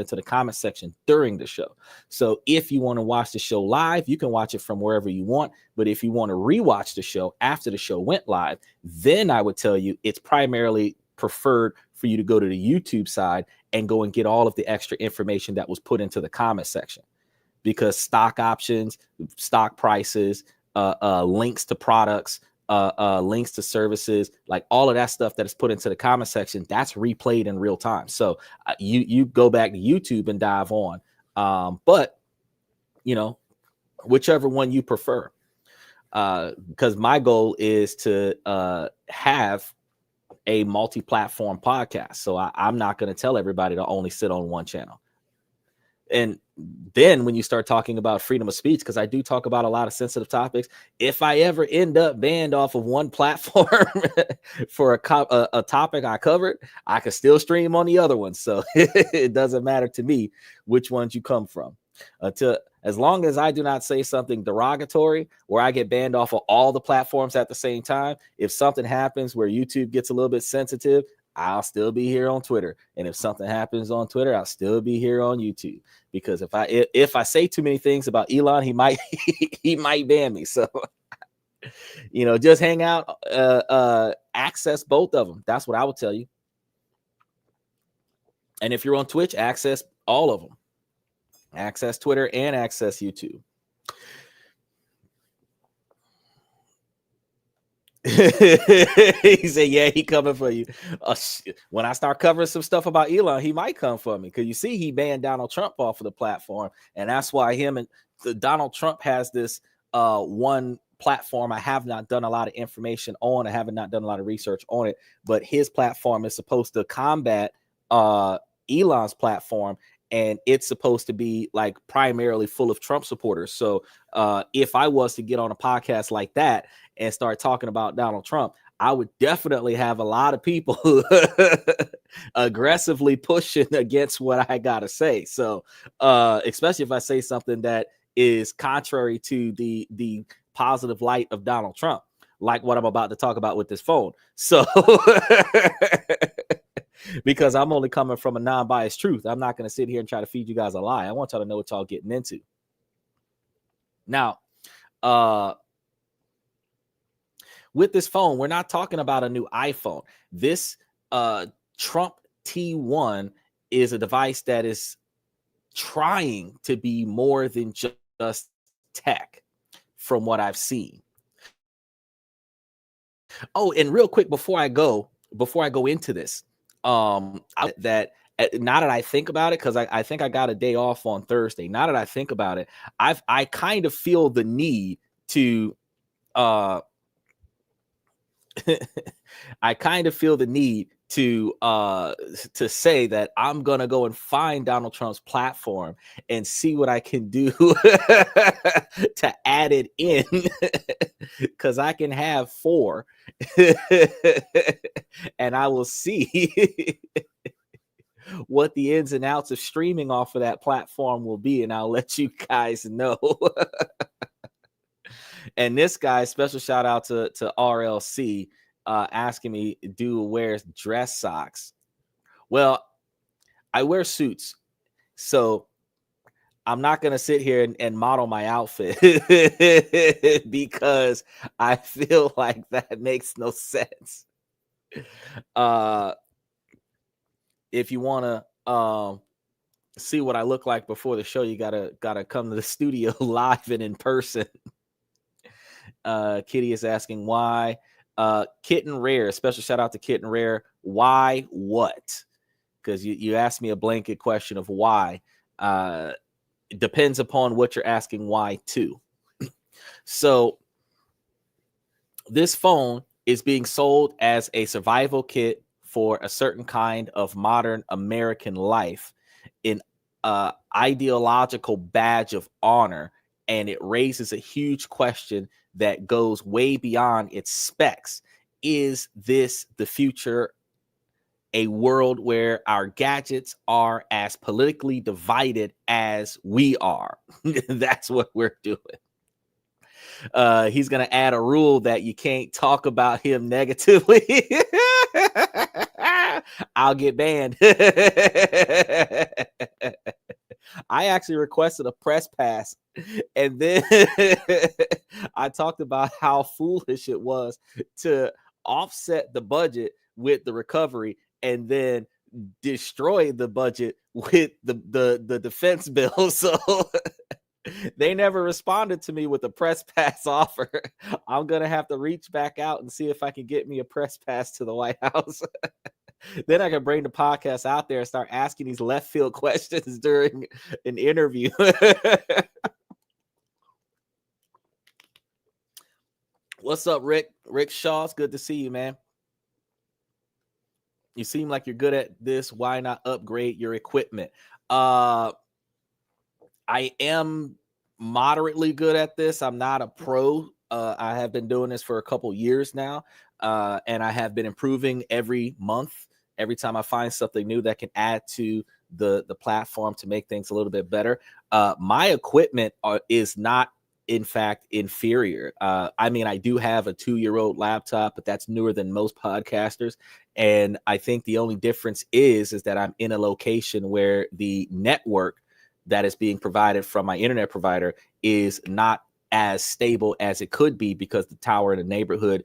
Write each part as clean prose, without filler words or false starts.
into the comment section during the show. So if you want to watch the show live, you can watch it from wherever you want. But if you want to rewatch the show after the show went live, then I would tell you it's primarily preferred for you to go to the YouTube side and go and get all of the extra information that was put into the comment section, because stock options, stock prices, links to products, links to services, like all of that stuff that is put into the comment section, that's replayed in real time. So you go back to YouTube and dive on. But, you know, whichever one you prefer, because my goal is to have a multi-platform podcast. So I'm not going to tell everybody to only sit on one channel. And then when you start talking about freedom of speech, because I do talk about a lot of sensitive topics, if I ever end up banned off of one platform for a topic I covered, I can still stream on the other one. So it doesn't matter to me which ones you come from. As long as I do not say something derogatory where I get banned off of all the platforms at the same time, if something happens where YouTube gets a little bit sensitive, I'll still be here on Twitter. And if something happens on Twitter, I'll still be here on YouTube. Because if I say too many things about Elon, he might he might ban me. So, you know, just hang out, access both of them. That's what I would tell you. And if you're on Twitch, access all of them. Access Twitter and access YouTube. He said, yeah, he coming for you. When I start covering some stuff about Elon, he might come for me, because you see he banned Donald Trump off of the platform, and that's why him and Donald Trump has this one platform I have not done a lot of information on. I haven't not done a lot of research on it, but his platform is supposed to combat Elon's platform, and it's supposed to be like primarily full of Trump supporters. So if I was to get on a podcast like that and start talking about Donald Trump, I would definitely have a lot of people aggressively pushing against what I got to say. So especially if I say something that is contrary to the positive light of Donald Trump, like what I'm about to talk about with this phone. So because I'm only coming from a non-biased truth. I'm not going to sit here and try to feed you guys a lie. I want y'all to know what y'all getting into. Now, with this phone, we're not talking about a new iPhone. This Trump T1 is a device that is trying to be more than just tech, from what I've seen. Oh, and real quick, before I go into this, now that I think about it, because I think I got a day off on Thursday. Now that I think about it, I kind of feel the need to I kind of feel the need to say that I'm gonna go and find Donald Trump's platform and see what I can do to add it in, because I can have 4 and I will see what the ins and outs of streaming off of that platform will be, and I'll let you guys know. And this guy, special shout out to RLC, asking me, do wear dress socks? Well, I wear suits, so I'm not going to sit here and model my outfit because I feel like that makes no sense. If you want to see what I look like before the show, you gotta come to the studio live and in person. Kitty is asking why. Kitten Rare, special shout out to Kitten Rare. Why what? Because you asked me a blanket question of why. It depends upon what you're asking why to. So this phone is being sold as a survival kit for a certain kind of modern American life, an ideological badge of honor, and it raises a huge question that goes way beyond its specs. Is this the future? A world where our gadgets are as politically divided as we are? That's what we're doing. He's going to add a rule that you can't talk about him negatively. I'll get banned. I actually requested a press pass, and then I talked about how foolish it was to offset the budget with the recovery and then destroy the budget with the defense bill. So they never responded to me with a press pass offer. I'm gonna have to reach back out and see if I can get me a press pass to the White House. Then I can bring the podcast out there and start asking these left field questions during an interview. What's up, Rick? Rick Shaw, it's good to see you, man. You seem like you're good at this. Why not upgrade your equipment? I am moderately good at this. I'm not a pro. I have been doing this for a couple years now, and I have been improving every month. Every time I find something new that can add to the platform to make things a little bit better. My equipment is not, in fact, inferior. I mean, I do have a 2-year-old laptop, but that's newer than most podcasters. And I think the only difference is that I'm in a location where the network that is being provided from my internet provider is not as stable as it could be, because the tower in the neighborhood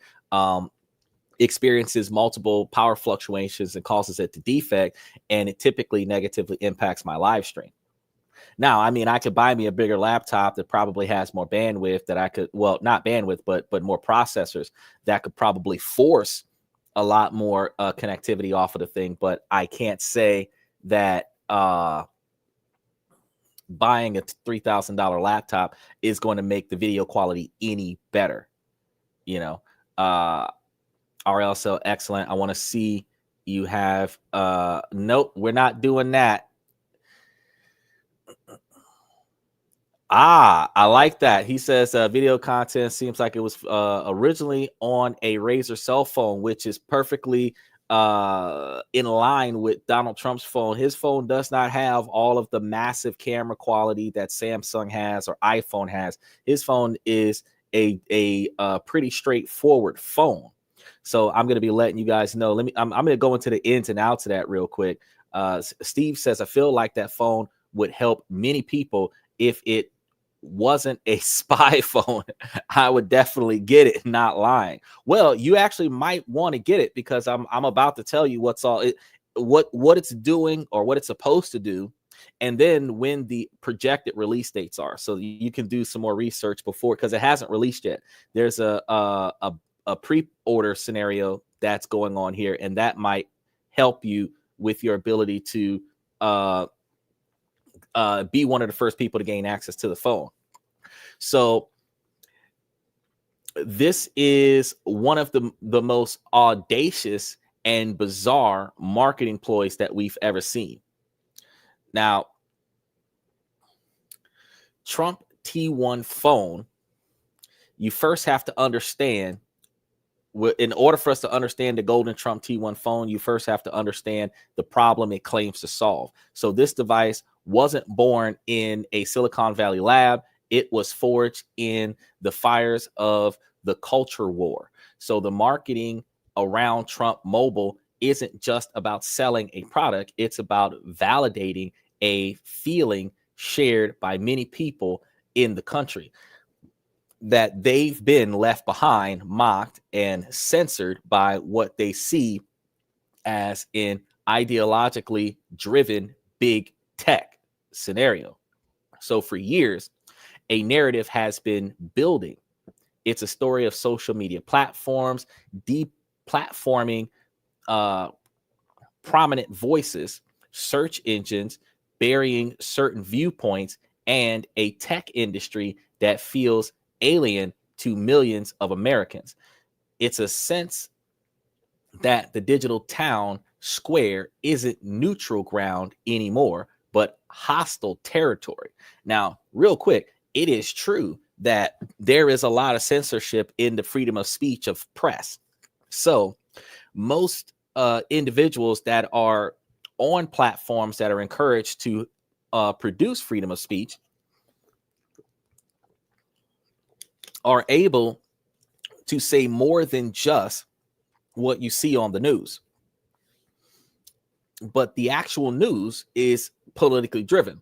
experiences multiple power fluctuations and causes it to defect, and it typically negatively impacts my live stream. Now, I mean, I could buy me a bigger laptop that probably has more bandwidth that I could, well, not bandwidth, but more processors that could probably force a lot more connectivity off of the thing. But I can't say that buying a $3,000 laptop is going to make the video quality any better. You know, RLSL, excellent. I want to see you have, nope, we're not doing that. I like that. He says video content seems like it was originally on a Razr cell phone, which is perfectly in line with Donald Trump's phone. His phone does not have all of the massive camera quality that Samsung has or iPhone has. His phone is a pretty straightforward phone. So I'm going to be letting you guys know. I'm going to go into the ins and outs of that real quick. Steve says, I feel like that phone would help many people if it wasn't a spy phone. I would definitely get it, not lying. Well, you actually might want to get it, because I'm about to tell you what it's doing or what it's supposed to do, and then when the projected release dates are, so you can do some more research before, because it hasn't released yet. There's a pre-order scenario that's going on here, and that might help you with your ability to be one of the first people to gain access to the phone. So this is one of the most audacious and bizarre marketing ploys that we've ever seen. Now, Trump T1 phone, you first have to understand, in order for us to understand the golden Trump T1 phone, you first have to understand the problem it claims to solve. So this device wasn't born in a Silicon Valley lab. It was forged in the fires of the culture war. So the marketing around Trump Mobile isn't just about selling a product. It's about validating a feeling shared by many people in the country, that they've been left behind, mocked, and censored by what they see as an ideologically driven big tech scenario. So for years, a narrative has been building. It's a story of social media platforms, deplatforming prominent voices, search engines, burying certain viewpoints, and a tech industry that feels alien to millions of Americans. It's a sense that the digital town square isn't neutral ground anymore, but hostile territory. Now, real quick, it is true that there is a lot of censorship in the freedom of speech of press. So most individuals that are on platforms that are encouraged to produce freedom of speech are able to say more than just what you see on the news. but the actual news is politically driven.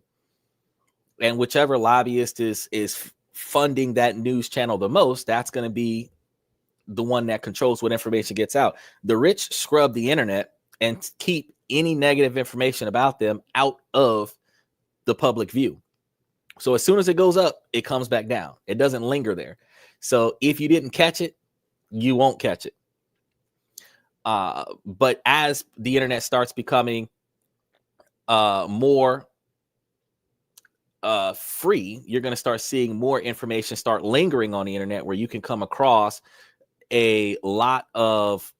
And whichever lobbyist is funding that news channel the most, that's going to be the one that controls what information gets out. The rich scrub the internet and keep any negative information about them out of the public view. So as soon as it goes up, it comes back down. It doesn't linger there. So if you didn't catch it, you won't catch it. But as the internet starts becoming more free, you're going to start seeing more information start lingering on the internet, where you can come across a lot of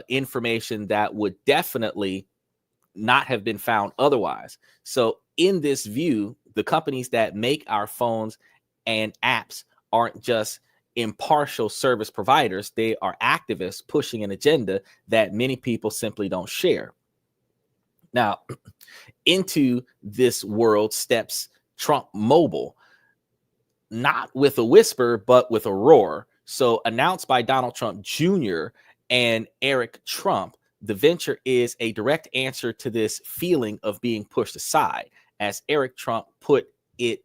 information that would definitely not have been found otherwise. So in this view, the companies that make our phones and apps aren't just impartial service providers. They are activists pushing an agenda that many people simply don't share. Now, into this world steps Trump Mobile, not with a whisper, but with a roar. So announced by Donald Trump Jr. and Eric Trump, the venture is a direct answer to this feeling of being pushed aside. As Eric Trump put it,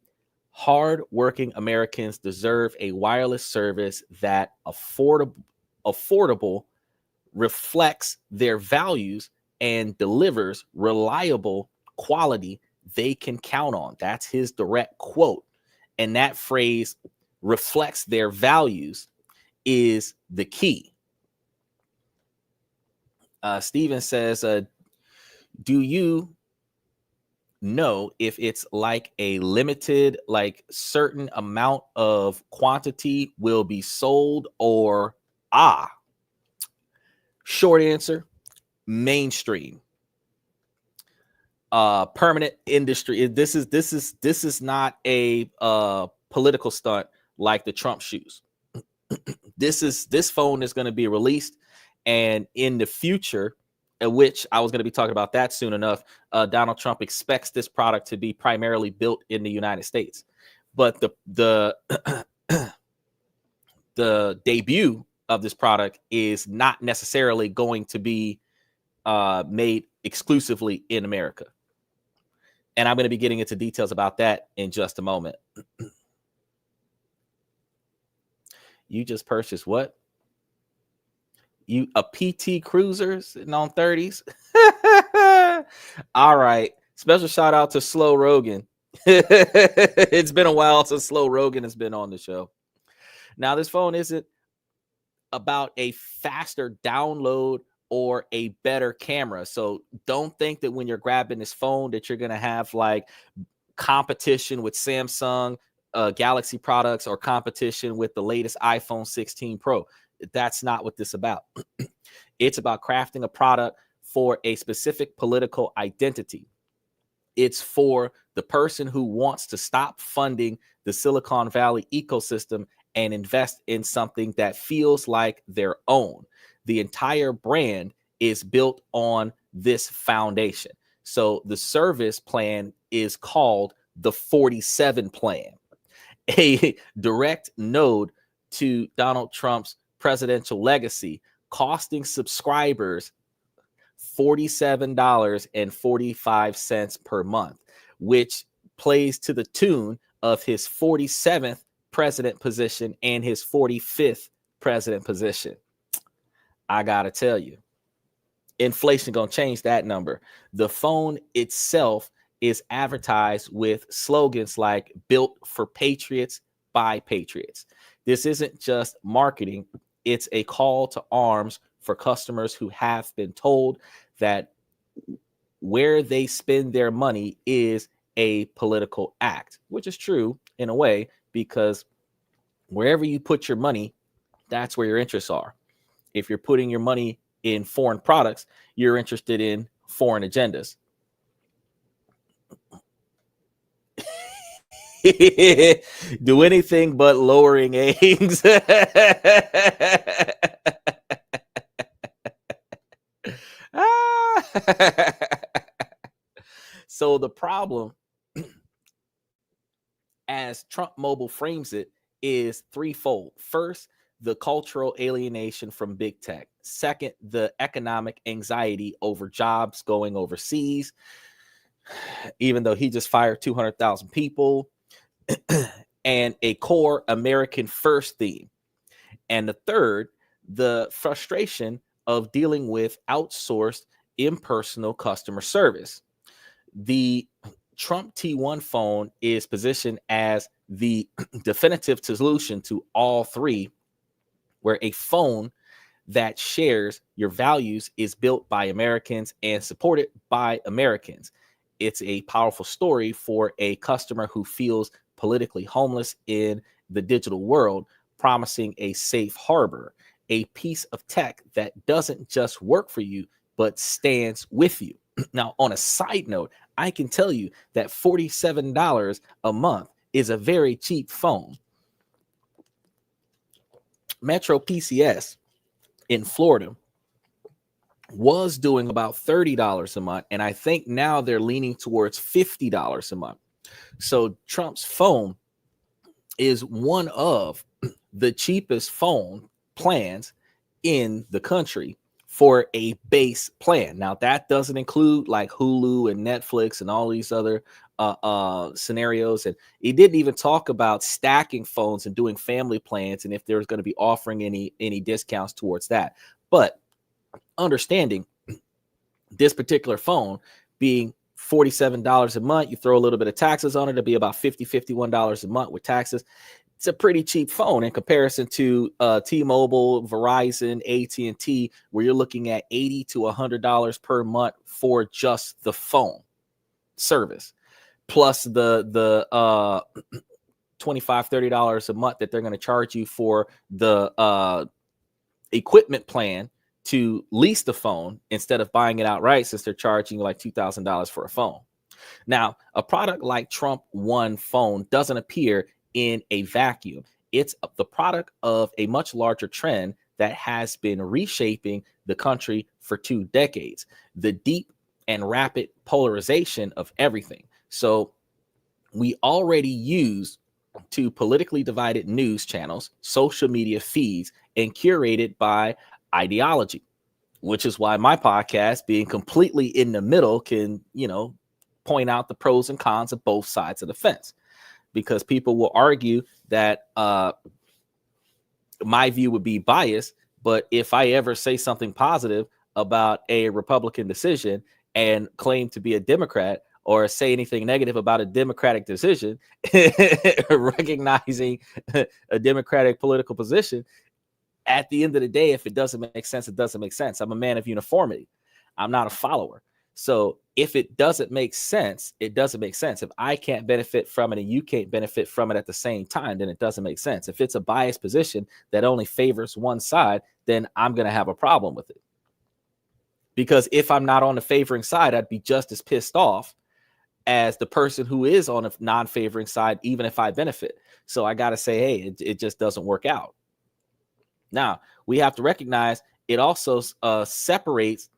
hard-working Americans deserve a wireless service that affordable, reflects their values, and delivers reliable quality they can count on. That's his direct quote. And that phrase, reflects their values, is the key. Steven says, do you know if it's like a limited, like certain amount of quantity will be sold, or short answer, mainstream, permanent industry. This is not a political stunt like the Trump shoes. This phone is going to be released, and in the future, which I was going to be talking about that soon enough, Donald Trump expects this product to be primarily built in the United States. But the the debut of this product is not necessarily going to be made exclusively in America. And I'm going to be getting into details about that in just a moment. You just purchased what? A PT Cruiser sitting on 30s? All right. Special shout out to Slow Rogan. It's been a while since Slow Rogan has been on the show. Now, this phone isn't about a faster download or a better camera. So don't think that when you're grabbing this phone that you're going to have like competition with Samsung Galaxy products or competition with the latest iPhone 16 Pro. That's not what this is about. It's about crafting a product for a specific political identity. It's for the person who wants to stop funding the Silicon Valley ecosystem and invest in something that feels like their own. The entire brand is built on this foundation. So the service plan is called the 47 plan, a direct node to Donald Trump's presidential legacy, costing subscribers $47.45 per month, which plays to the tune of his 47th president position and his 45th president position. I gotta tell you, inflation gonna change that number. The phone itself is advertised with slogans like "Built for Patriots by Patriots." This isn't just marketing, it's a call to arms for customers who have been told that where they spend their money is a political act, which is true in a way, because wherever you put your money, that's where your interests are. If you're putting your money in foreign products, you're interested in foreign agendas. Do anything but lowering eggs. So the problem, as Trump Mobile frames it, is threefold. First, the cultural alienation from big tech. Second, the economic anxiety over jobs going overseas, even though he just fired 200,000 people, and a core American first theme. And the third, the frustration of dealing with outsourced impersonal customer service. The Trump T1 phone is positioned as the definitive solution to all three, where a phone that shares your values is built by Americans and supported by Americans. It's a powerful story for a customer who feels politically homeless in the digital world, promising a safe harbor, a piece of tech that doesn't just work for you, but stands with you. Now, on a side note, I can tell you that $47 a month is a very cheap phone. Metro PCS in Florida was doing about $30 a month, and I think now they're leaning towards $50 a month. So Trump's phone is one of the cheapest phone plans in the country for a base plan. Now, that doesn't include like Hulu and Netflix and all these other scenarios. And he didn't even talk about stacking phones and doing family plans and if there's going to be offering any discounts towards that. But understanding this particular phone being $47 a month, you throw a little bit of taxes on it, it'll be about $51 a month with taxes. It's a pretty cheap phone in comparison to T-Mobile, Verizon, AT&T, where you're looking at $80 to $100 per month for just the phone service, plus the $25, $30 a month that they're going to charge you for the equipment plan to lease the phone instead of buying it outright, since they're charging you like $2,000 for a phone. Now, a product like Trump One phone doesn't appear in a vacuum. It's the product of a much larger trend that has been reshaping the country for 2 decades, the deep and rapid polarization of everything. So we already use two politically divided news channels, social media feeds, and curated by ideology, which is why my podcast, being completely in the middle, can, point out the pros and cons of both sides of the fence. Because people will argue that my view would be biased, but if I ever say something positive about a Republican decision and claim to be a Democrat, or say anything negative about a Democratic decision, recognizing a Democratic political position, at the end of the day, if it doesn't make sense, it doesn't make sense. I'm a man of uniformity. I'm not a follower. So if it doesn't make sense, it doesn't make sense. If I can't benefit from it and you can't benefit from it at the same time, then it doesn't make sense. If it's a biased position that only favors one side, then I'm going to have a problem with it. Because if I'm not on the favoring side, I'd be just as pissed off as the person who is on a non-favoring side, even if I benefit. So I got to say, hey, it just doesn't work out. Now, we have to recognize it also separates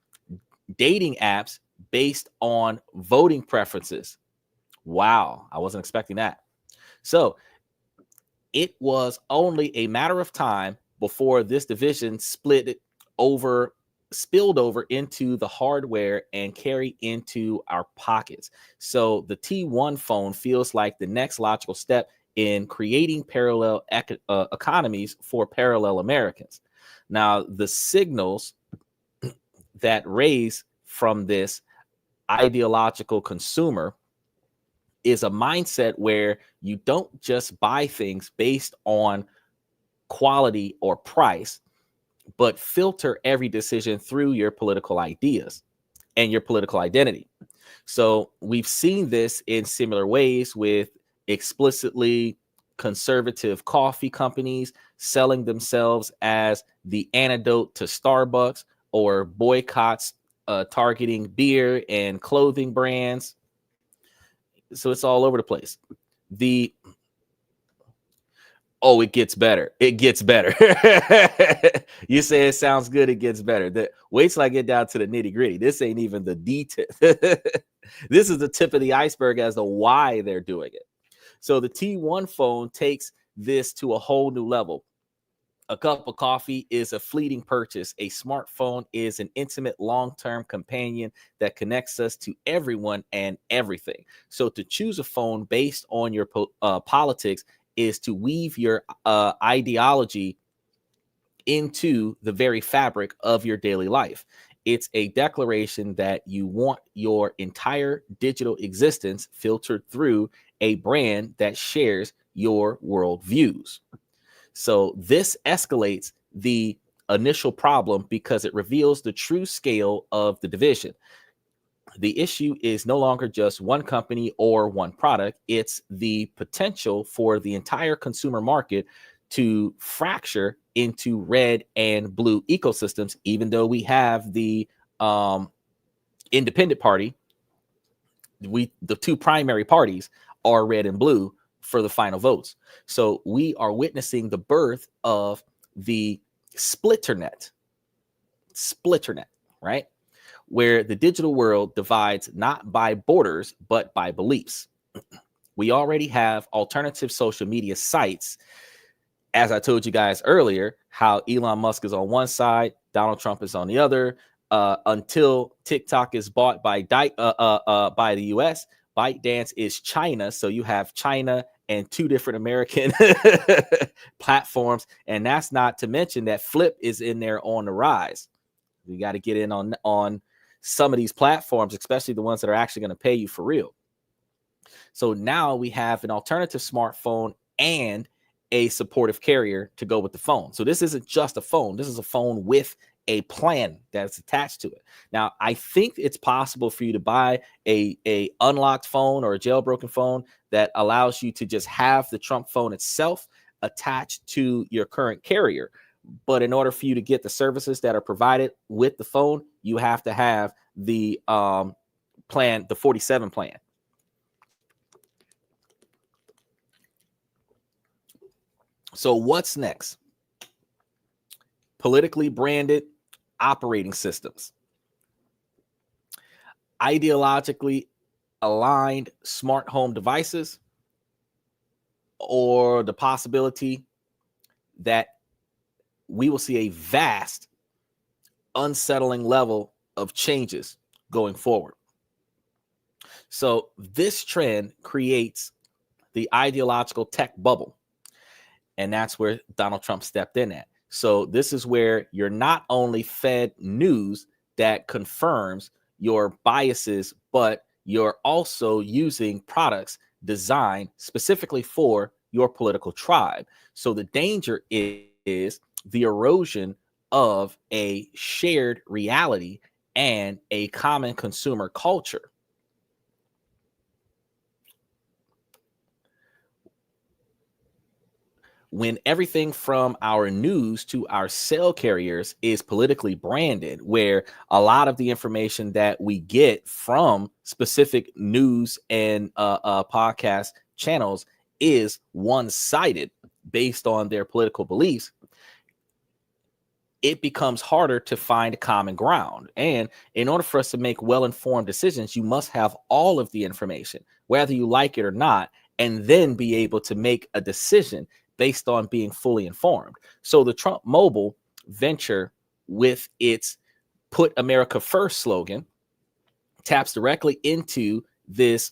dating apps based on voting preferences. Wow, I wasn't expecting that. So it was only a matter of time before this division spilled over into the hardware and carry into our pockets. So the T1 phone feels like the next logical step in creating parallel economies for parallel Americans. Now, the signals that raise from this ideological consumer is a mindset where you don't just buy things based on quality or price, but filter every decision through your political ideas and your political identity. So we've seen this in similar ways with explicitly conservative coffee companies selling themselves as the antidote to Starbucks, or boycotts targeting beer and clothing brands. So it's all over the place. It gets better. It gets better. You say it sounds good, it gets better. Wait till I get down to the nitty gritty. This ain't even the detail. This is the tip of the iceberg as to why they're doing it. So the T1 phone takes this to a whole new level. A cup of coffee is a fleeting purchase. A smartphone is an intimate, long-term companion that connects us to everyone and everything. So to choose a phone based on your politics is to weave your ideology into the very fabric of your daily life. It's a declaration that you want your entire digital existence filtered through a brand that shares your worldviews. So this escalates the initial problem because it reveals the true scale of the division. The issue is no longer just one company or one product. It's the potential for the entire consumer market to fracture into red and blue ecosystems. Even though we have the independent party, the two primary parties are red and blue for the final votes. So we are witnessing the birth of the splitternet, right? Where the digital world divides not by borders, but by beliefs. We already have alternative social media sites. As I told you guys earlier, how Elon Musk is on one side, Donald Trump is on the other, until TikTok is bought by the US. ByteDance is China. So you have China and two different American platforms. And that's not to mention that Flip is in there on the rise. We got to get in on some of these platforms, especially the ones that are actually going to pay you for real. So now we have an alternative smartphone and a supportive carrier to go with the phone. So this isn't just a phone. This is a phone with a plan that's attached to it. Now, I think it's possible for you to buy a unlocked phone or a jailbroken phone that allows you to just have the Trump phone itself attached to your current carrier. But in order for you to get the services that are provided with the phone, you have to have the plan, the 47 plan. So what's next? Politically branded operating systems, ideologically aligned smart home devices, or the possibility that we will see a vast, unsettling level of changes going forward. So this trend creates the ideological tech bubble. And that's where Donald Trump stepped in at. So this is where you're not only fed news that confirms your biases, but you're also using products designed specifically for your political tribe. So the danger is the erosion of a shared reality and a common consumer culture. When everything from our news to our cell carriers is politically branded, where a lot of the information that we get from specific news and podcast channels is one-sided based on their political beliefs, it becomes harder to find common ground. And in order for us to make well-informed decisions, you must have all of the information, whether you like it or not, and then be able to make a decision based on being fully informed. So the Trump Mobile venture, with its Put America First slogan, taps directly into this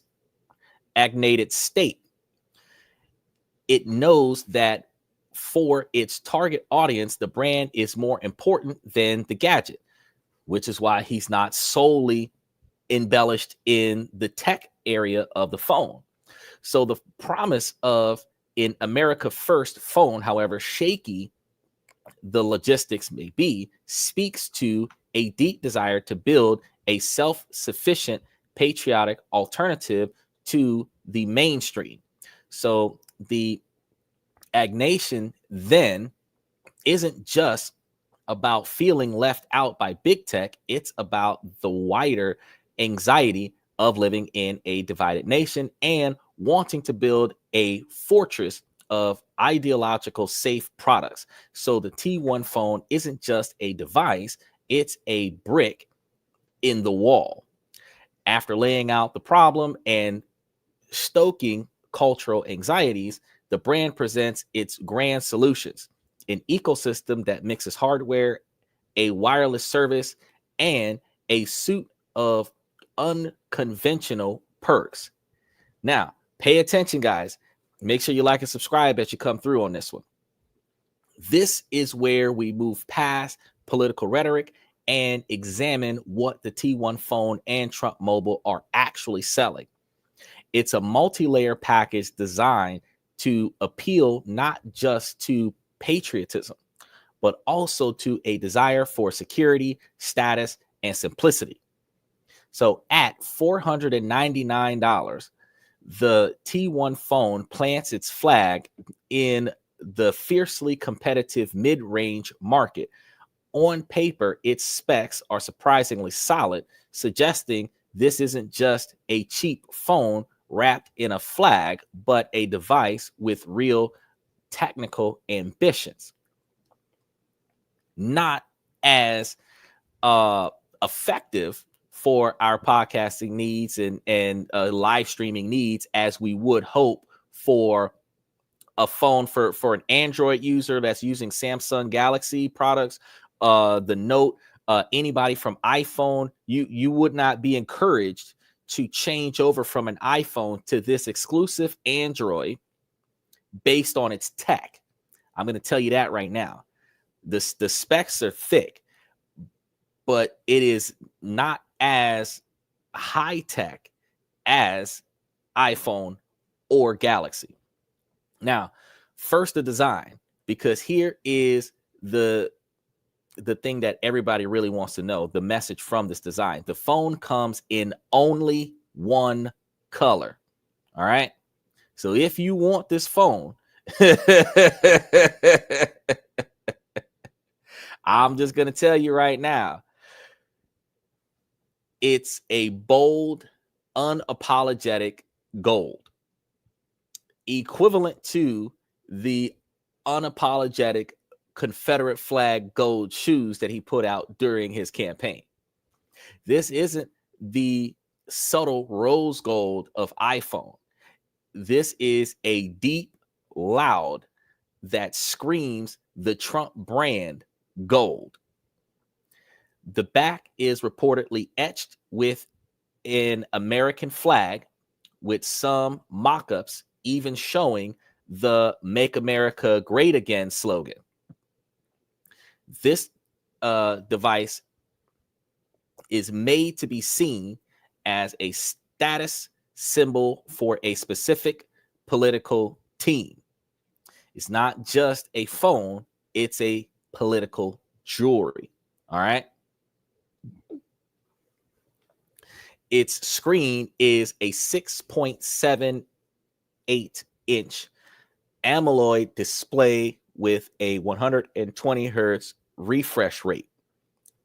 agnated state. It knows that for its target audience, the brand is more important than the gadget, which is why he's not solely embellished in the tech area of the phone. So the promise of an America First phone, however shaky the logistics may be, speaks to a deep desire to build a self-sufficient, patriotic alternative to the mainstream. So the agnation then isn't just about feeling left out by big tech. It's about the wider anxiety of living in a divided nation and wanting to build a fortress of ideological safe products. So the T1 phone isn't just a device, it's a brick in the wall. After laying out the problem and stoking cultural anxieties, the brand presents its grand solutions. an ecosystem that mixes hardware, a wireless service, and a suite of unconventional perks. Now, pay attention, guys. Make sure you like and subscribe as you come through on this one. This is where we move past political rhetoric and examine what the T1 phone and Trump Mobile are actually selling. It's a multi-layer package designed to appeal not just to patriotism, but also to a desire for security, status, and simplicity. So at $499, the T1 phone plants its flag in the fiercely competitive mid-range market. On paper, its specs are surprisingly solid, suggesting this isn't just a cheap phone wrapped in a flag, but a device with real technical ambitions. Not as effective for our podcasting needs and live streaming needs as we would hope for a phone for an Android user that's using Samsung Galaxy products, the Note, anybody from iPhone. You would not be encouraged to change over from an iPhone to this exclusive Android based on its tech. I'm going to tell you that right now. The specs are thick, but it is not as high tech as iPhone or Galaxy. Now, first the design, because here is the thing that everybody really wants to know, the message from this design. The phone comes in only one color. All right. So if you want this phone, I'm just going to tell you right now, it's a bold, unapologetic gold, equivalent to the unapologetic Confederate flag gold shoes that he put out during his campaign. This isn't the subtle rose gold of iPhone. This is a deep, loud, that screams the Trump brand gold. The back is reportedly etched with an American flag, with some mock-ups even showing the Make America Great Again slogan. This device is made to be seen as a status symbol for a specific political team. It's not just a phone, it's a political jewelry. All right. Its screen is a 6.78 inch AMOLED display with a 120 hertz refresh rate,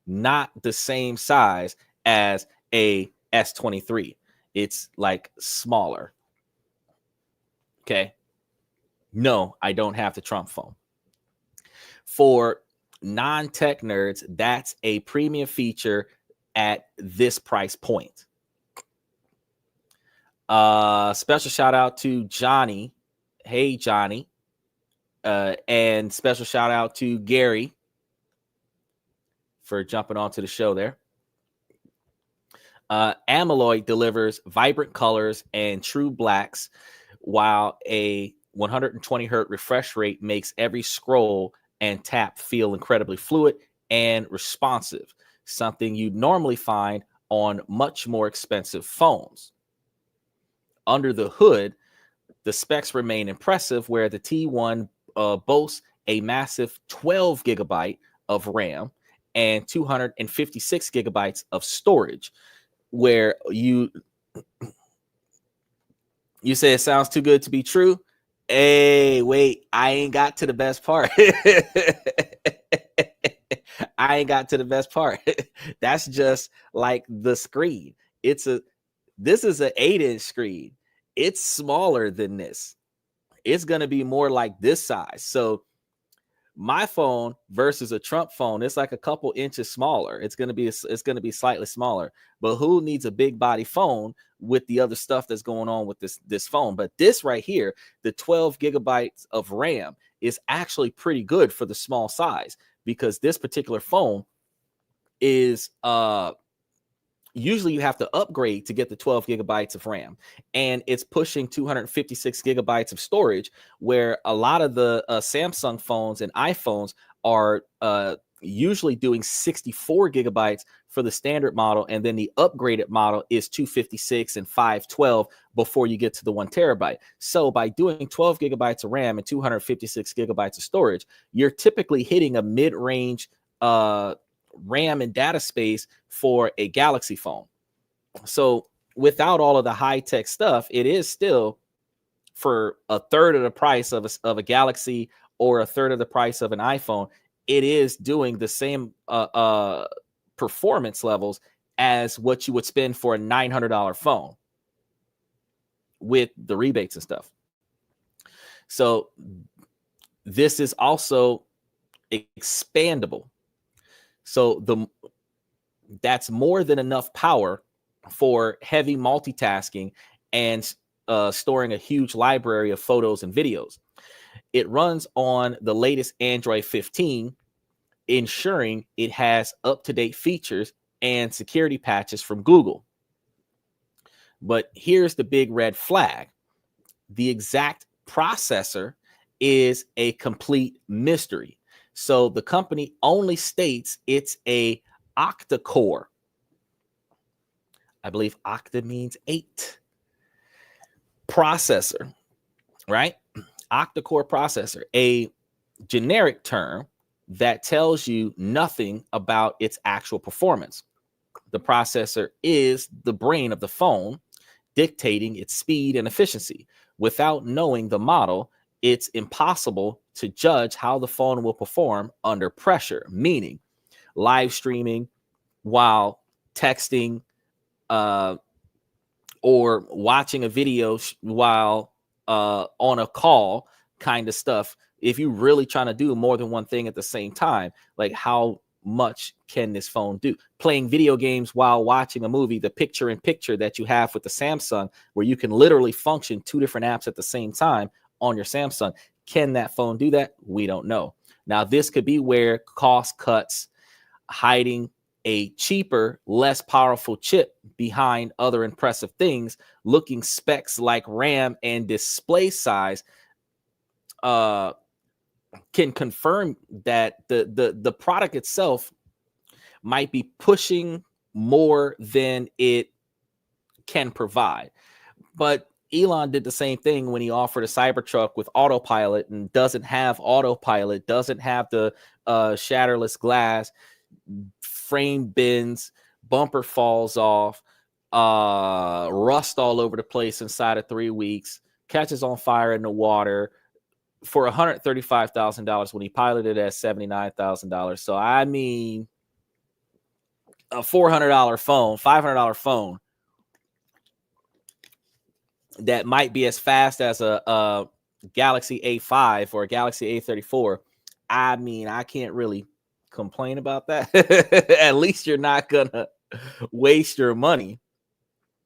not the same size as a S23. It's like smaller. Okay. No, I don't have the Trump phone. For non-tech nerds, that's a premium feature at this price point. Special shout out to Johnny. Hey, Johnny. And special shout out to Gary for jumping onto the show there. AMOLED delivers vibrant colors and true blacks, while a 120 hertz refresh rate makes every scroll and tap feel incredibly fluid and responsive, something you'd normally find on much more expensive phones. Under the hood, the specs remain impressive, where the T1 boasts a massive 12 gigabyte of RAM and 256 gigabytes of storage, where you say it sounds too good to be true. Hey, wait, I ain't got to the best part. I ain't got to the best part. That's just like the screen. This is an 8-inch screen. It's smaller than this. It's going to be more like this size. So my phone versus a Trump phone, it's like a couple inches smaller. It's going to be slightly smaller. But who needs a big body phone with the other stuff that's going on with this phone? But this right here, the 12 gigabytes of RAM, is actually pretty good for the small size, because this particular phone is usually you have to upgrade to get the 12 gigabytes of RAM, and it's pushing 256 gigabytes of storage, where a lot of the Samsung phones and iPhones are usually doing 64 gigabytes for the standard model, and then the upgraded model is 256 and 512 before you get to the 1 terabyte. So by doing 12 gigabytes of RAM and 256 gigabytes of storage, you're typically hitting a mid-range RAM and data space for a Galaxy phone. So without all of the high-tech stuff, it is still for a third of the price of a Galaxy or a third of the price of an iPhone. It is doing the same performance levels as what you would spend for a $900 phone with the rebates and stuff. So this is also expandable. So that's more than enough power for heavy multitasking and storing a huge library of photos and videos. It runs on the latest Android 15, ensuring it has up-to-date features and security patches from Google. But here's the big red flag. The exact processor is a complete mystery. So the company only states it's a octa-core. I believe octa means 8 processor, right? Octa-core processor, a generic term that tells you nothing about its actual performance. The processor is the brain of the phone, dictating its speed and efficiency. Without knowing the model, it's impossible to judge how the phone will perform under pressure, meaning live streaming while texting or watching a video while on a call kind of stuff. If you're really trying to do more than one thing at the same time, like how much can this phone do? Playing video games while watching a movie, the picture-in-picture that you have with the Samsung, where you can literally function 2 different apps at the same time on your Samsung. Can that phone do that? We don't know. Now, this could be where cost cuts, hiding a cheaper, less powerful chip behind other impressive things, looking specs like RAM and display size, can confirm that the product itself might be pushing more than it can provide. But Elon did the same thing when he offered a Cybertruck with autopilot and doesn't have autopilot, doesn't have the shatterless glass, frame bends, bumper falls off, rust all over the place inside of 3 weeks, catches on fire in the water for $135,000 when he piloted at $79,000. So I mean, a $400 phone, $500 phone that might be as fast as a Galaxy A5 or a Galaxy A34. I mean, I can't really complain about that. At least you're not gonna waste your money,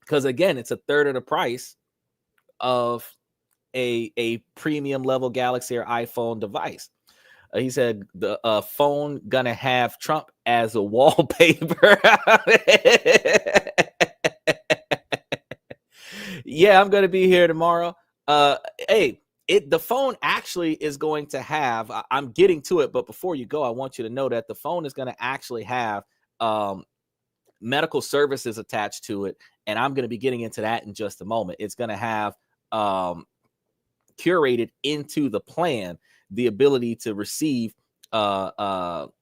because again, it's a third of the price of a premium level Galaxy or iPhone device. He said the phone gonna have Trump as a wallpaper. Yeah, I'm gonna be here tomorrow. Hey, the phone actually is going to have, I'm getting to it, but before you go, I want you to know that the phone is going to actually have medical services attached to it, and I'm going to be getting into that in just a moment. It's going to have curated into the plan the ability to receive on-call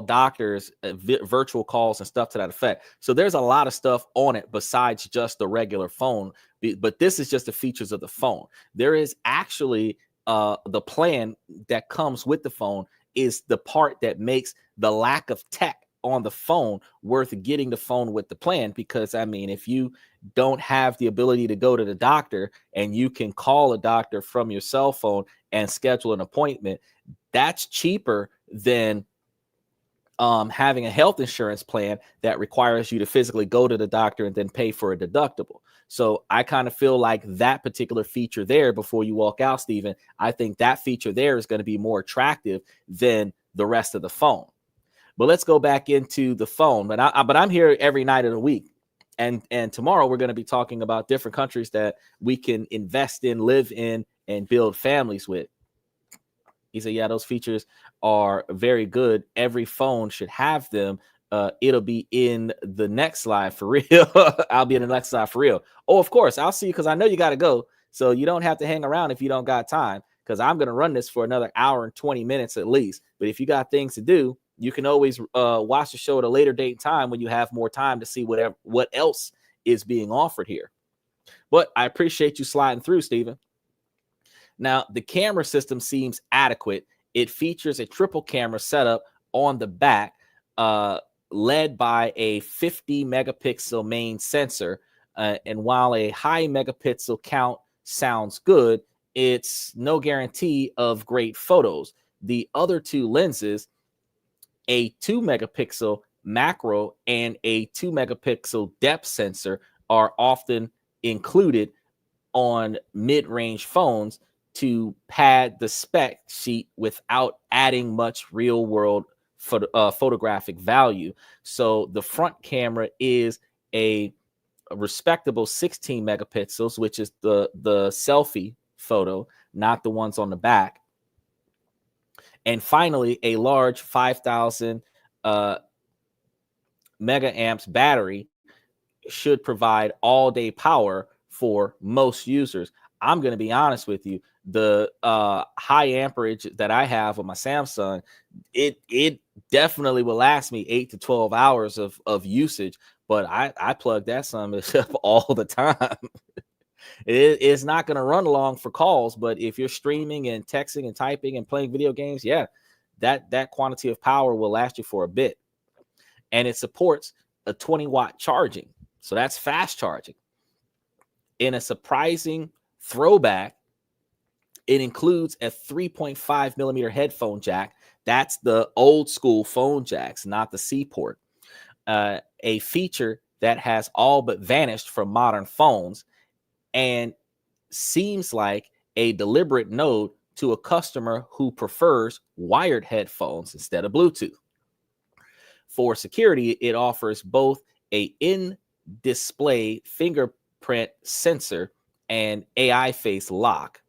doctors, virtual calls and stuff to that effect. So there's a lot of stuff on it besides just the regular phone, but this is just the features of the phone. There is actually the plan that comes with the phone is the part that makes the lack of tech on the phone worth getting the phone with the plan. Because I mean, if you don't have the ability to go to the doctor and you can call a doctor from your cell phone and schedule an appointment, that's cheaper than having a health insurance plan that requires you to physically go to the doctor and then pay for a deductible. So I kind of feel like that particular feature there, before you walk out, Stephen, I think that feature there is going to be more attractive than the rest of the phone. But let's go back into the phone. But I'm here every night of the week. And tomorrow we're going to be talking about different countries that we can invest in, live in, and build families with. He said, yeah, those features are very good. Every phone should have them. It'll be in the next slide for real. I'll be in the next slide for real. Oh, of course, I'll see you, because I know you got to go. So you don't have to hang around if you don't got time, because I'm going to run this for another hour and 20 minutes at least. But if you got things to do, you can always watch the show at a later date and time when you have more time to see what else is being offered here. But I appreciate you sliding through, Stephen. Now, the camera system seems adequate. It features a triple camera setup on the back, led by a 50 megapixel main sensor. And while a high megapixel count sounds good, it's no guarantee of great photos. The other two lenses, a 2 megapixel macro and a 2 megapixel depth sensor, are often included on mid-range phones to pad the spec sheet without adding much real-world photographic value. So the front camera is a respectable 16 megapixels, which is the selfie photo, not the ones on the back. And finally, a large 5,000 megaamps battery should provide all-day power for most users. I'm going to be honest with you. The high amperage that I have on my Samsung, it definitely will last me 8 to 12 hours of usage, but I plug that son up all the time. It's not going to run long for calls, but if you're streaming and texting and typing and playing video games, yeah, that quantity of power will last you for a bit. And it supports a 20-watt charging. So that's fast charging. In a surprising throwback, it includes a 3.5 millimeter headphone jack. That's the old school phone jacks, not the C port. A feature that has all but vanished from modern phones, and seems like a deliberate nod to a customer who prefers wired headphones instead of Bluetooth. For security, it offers both a in-display fingerprint sensor and AI face lock.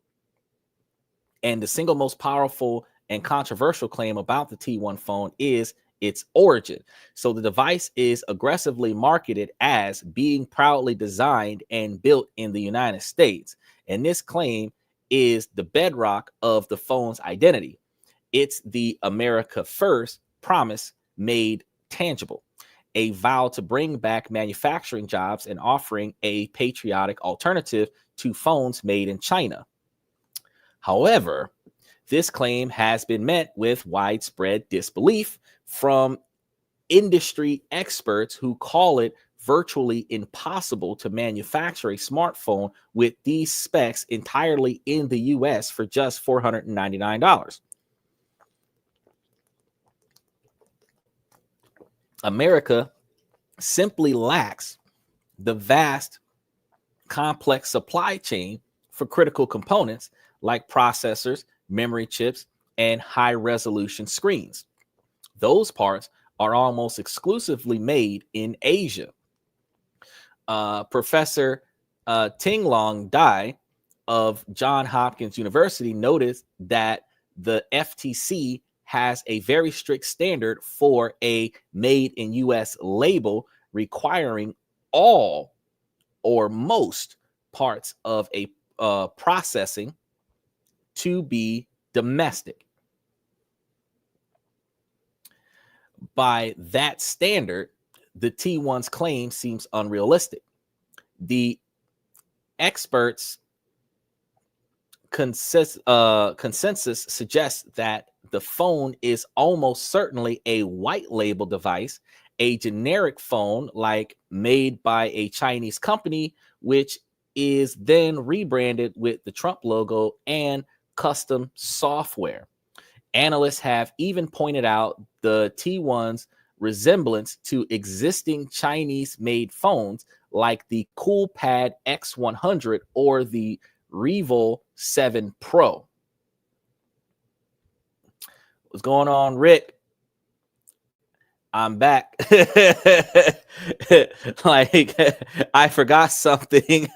And the single most powerful and controversial claim about the T1 phone is its origin. So the device is aggressively marketed as being proudly designed and built in the United States. And this claim is the bedrock of the phone's identity. It's the America First promise made tangible, a vow to bring back manufacturing jobs and offering a patriotic alternative to phones made in China. However, this claim has been met with widespread disbelief from industry experts who call it virtually impossible to manufacture a smartphone with these specs entirely in the US for just $499. America simply lacks the vast, complex supply chain for critical components like processors, memory chips, and high-resolution screens. Those parts are almost exclusively made in Asia. Professor Ting-Long Dai of Johns Hopkins University noticed that the FTC has a very strict standard for a made in US label, requiring all or most parts of a processing to be domestic. By that standard, the T1's claim seems unrealistic. The experts' consensus suggests that the phone is almost certainly a white label device, a generic phone like made by a Chinese company, which is then rebranded with the Trump logo and custom software. Analysts have even pointed out the T1's resemblance to existing Chinese-made phones like the CoolPad X100 or the Revo 7 Pro. What's going on, Rick? I'm back. Like, I forgot something.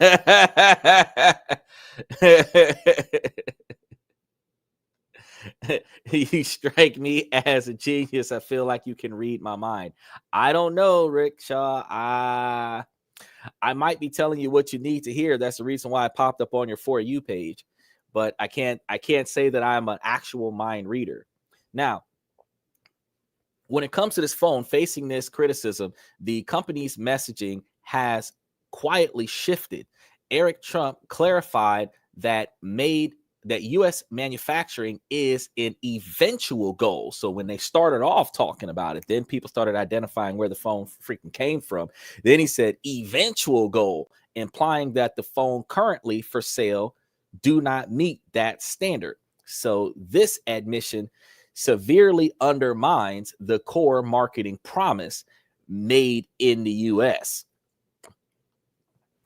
You strike me as a genius. I feel like you can read my mind. I don't know, Rickshaw. I might be telling you what you need to hear. That's the reason why I popped up on your For You page. But I can't say that I'm an actual mind reader. Now, when it comes to this phone, facing this criticism, the company's messaging has quietly shifted. Eric Trump clarified that U.S. manufacturing is an eventual goal. So when they started off talking about it, then people started identifying where the phone freaking came from. Then he said eventual goal, implying that the phone currently for sale do not meet that standard. So this admission severely undermines the core marketing promise made in the U.S.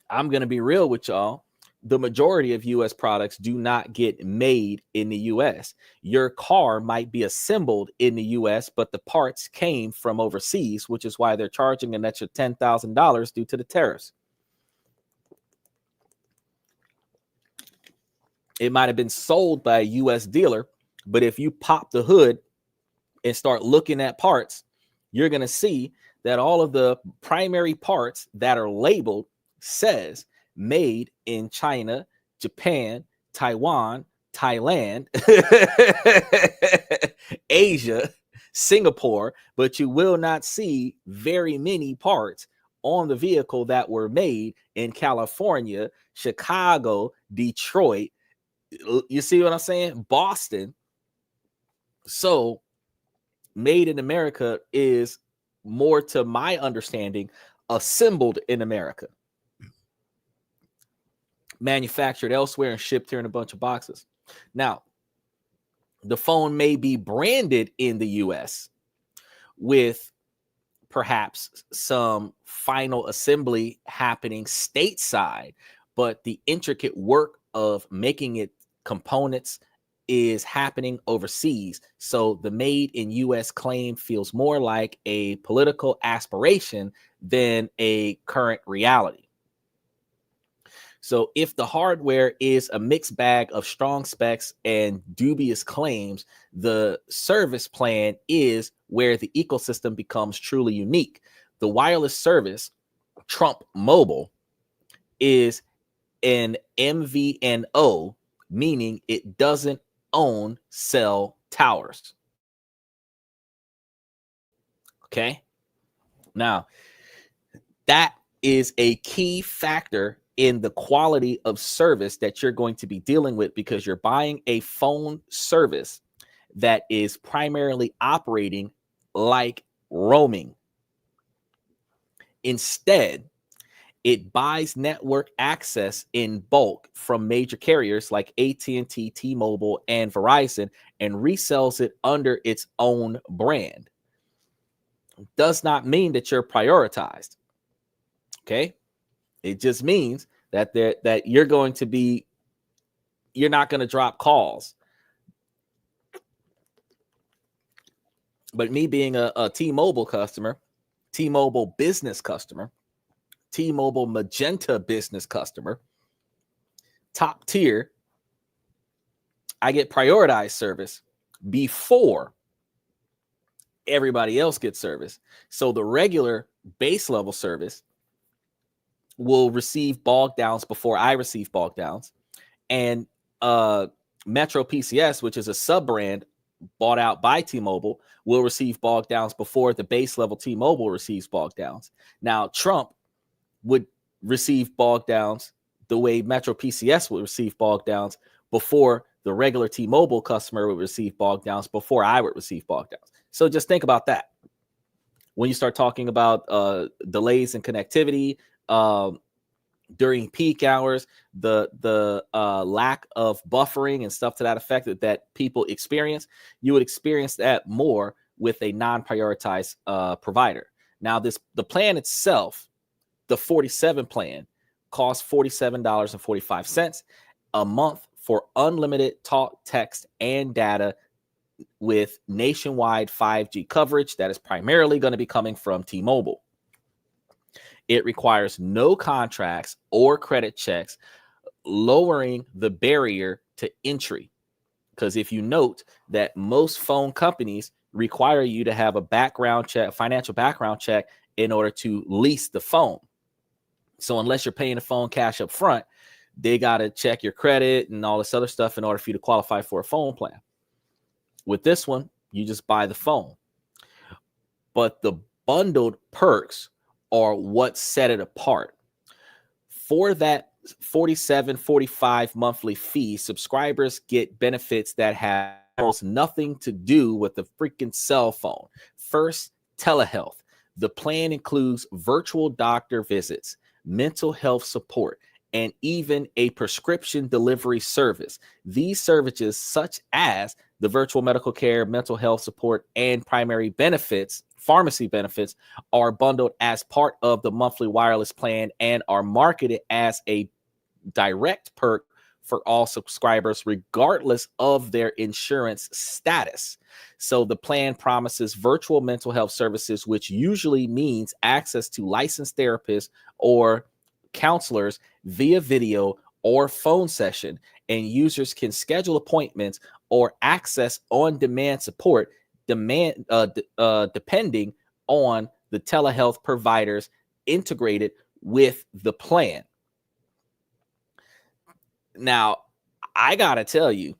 I'm going to be real with y'all. The majority of U.S. products do not get made in the U.S. Your car might be assembled in the U.S., but the parts came from overseas, which is why they're charging an extra $10,000 due to the tariffs. It might have been sold by a U.S. dealer, but if you pop the hood and start looking at parts, you're going to see that all of the primary parts that are labeled says made in China, Japan, Taiwan, Thailand, Asia, Singapore, but you will not see very many parts on the vehicle that were made in California, Chicago, Detroit. You see what I'm saying? Boston. So made in America is more, to my understanding, assembled in America, manufactured elsewhere and shipped here in a bunch of boxes. Now, the phone may be branded in the US with perhaps some final assembly happening stateside, but the intricate work of making it components is happening overseas. So the made in US claim feels more like a political aspiration than a current reality. So if the hardware is a mixed bag of strong specs and dubious claims, the service plan is where the ecosystem becomes truly unique. The wireless service, Trump Mobile, is an MVNO, meaning it doesn't own cell towers. Okay. Now, that is a key factor in the quality of service that you're going to be dealing with, because you're buying a phone service that is primarily operating like roaming. Instead, it buys network access in bulk from major carriers like AT&T, T-Mobile, and Verizon, and resells it under its own brand. Does not mean that you're prioritized. Okay? It just means that you're not going to drop calls. But me being a T-Mobile customer, T-Mobile business customer, T-Mobile Magenta business customer, top tier, I get prioritized service before everybody else gets service. So the regular base level service will receive bog downs before I receive bog downs. And Metro PCS, which is a sub brand bought out by T-Mobile, will receive bog downs before the base level T-Mobile receives bog downs. Now, Trump would receive bog downs the way Metro PCS would receive bog downs before the regular T-Mobile customer would receive bog downs before I would receive bog downs. So just think about that. When you start talking about delays in connectivity, during peak hours, the lack of buffering and stuff to that effect that people experience, you would experience that more with a non-prioritized provider. Now, the plan itself, The 47 plan costs $47.45 a month for unlimited talk, text, and data with nationwide 5G coverage that is primarily going to be coming from T-Mobile. It requires no contracts or credit checks, lowering the barrier to entry. Because if you note that most phone companies require you to have a background check, financial background check, in order to lease the phone. So unless you're paying the phone cash up front, they got to check your credit and all this other stuff in order for you to qualify for a phone plan. With this one, you just buy the phone. But the bundled perks are what set it apart. For that $47.45 monthly fee, subscribers get benefits that have almost nothing to do with the freaking cell phone. First, telehealth. The plan includes virtual doctor visits, mental health support, and even a prescription delivery service. These services, such as the virtual medical care, mental health support, and primary benefits, pharmacy benefits, are bundled as part of the monthly wireless plan and are marketed as a direct perk for all subscribers, regardless of their insurance status. So the plan promises virtual mental health services, which usually means access to licensed therapists or counselors via video or phone session, and users can schedule appointments or access on-demand support depending on the telehealth providers integrated with the plan. Now, I gotta tell you,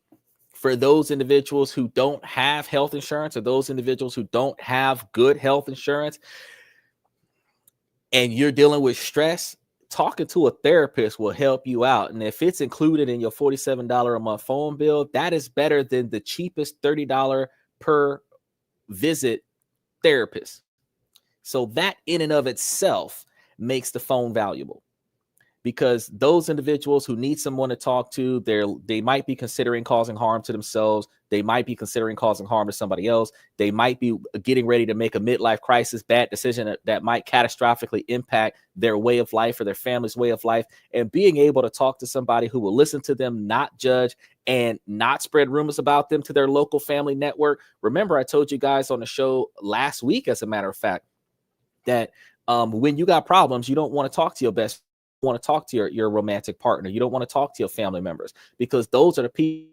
for those individuals who don't have health insurance, or those individuals who don't have good health insurance, and you're dealing with stress, talking to a therapist will help you out. And if it's included in your $47 a month phone bill, that is better than the cheapest $30 per visit therapist. So that in and of itself makes the phone valuable, because those individuals who need someone to talk to, they might be considering causing harm to themselves. They might be considering causing harm to somebody else. They might be getting ready to make a midlife crisis, bad decision that might catastrophically impact their way of life or their family's way of life. And being able to talk to somebody who will listen to them, not judge, and not spread rumors about them to their local family network. Remember, I told you guys on the show last week, as a matter of fact, that when you got problems, you don't want to talk to your best friend. Want to talk to your romantic partner. You don't want to talk to your family members, because those are the people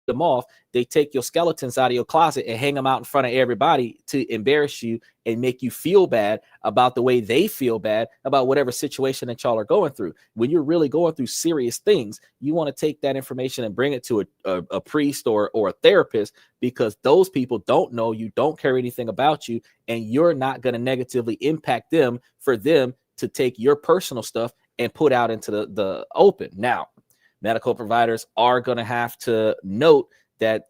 them off. They take your skeletons out of your closet and hang them out in front of everybody to embarrass you and make you feel bad about the way they feel bad about whatever situation that y'all are going through. When you're really going through serious things, you want to take that information and bring it to a priest or a therapist, because those people don't know you, don't care anything about you, and you're not going to negatively impact them for them to take your personal stuff and put out into the open. Now, medical providers are going to have to note that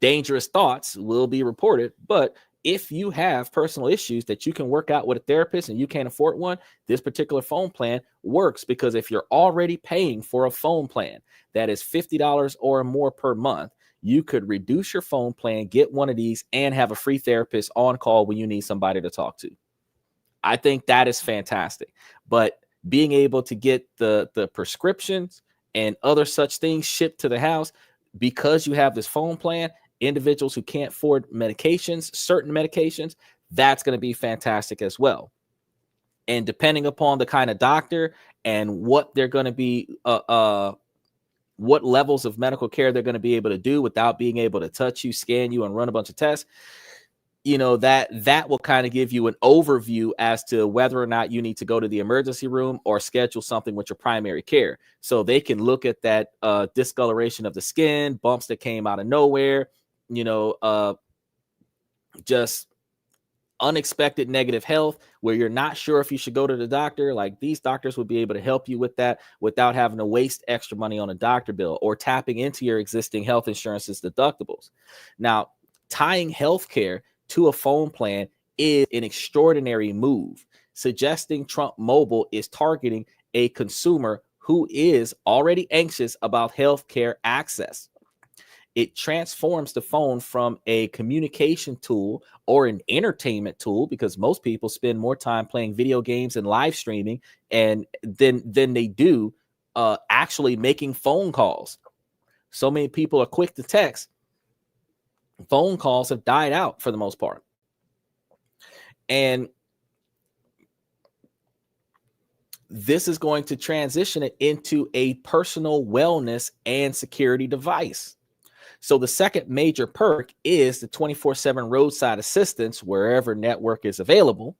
dangerous thoughts will be reported. But if you have personal issues that you can work out with a therapist and you can't afford one, this particular phone plan works, because if you're already paying for a phone plan that is $50 or more per month, you could reduce your phone plan, get one of these, and have a free therapist on call when you need somebody to talk to. I think that is fantastic. But being able to get the prescriptions and other such things shipped to the house because you have this phone plan, individuals who can't afford medications, certain medications, that's going to be fantastic as well. And depending upon the kind of doctor and what they're going to be, what levels of medical care they're going to be able to do without being able to touch you, scan you, and run a bunch of tests, that will kind of give you an overview as to whether or not you need to go to the emergency room or schedule something with your primary care. So they can look at that discoloration of the skin, bumps that came out of nowhere, just unexpected negative health where you're not sure if you should go to the doctor. Like, these doctors would be able to help you with that without having to waste extra money on a doctor bill or tapping into your existing health insurance's deductibles. Now, tying healthcare to a phone plan is an extraordinary move, suggesting Trump Mobile is targeting a consumer who is already anxious about healthcare access. it transforms the phone from a communication tool or an entertainment tool, because most people spend more time playing video games and live streaming and than they do actually making phone calls. So many people are quick to text. Phone calls have died out for the most part. And this is going to transition it into a personal wellness and security device. So the second major perk is the 24/7 roadside assistance wherever network is available,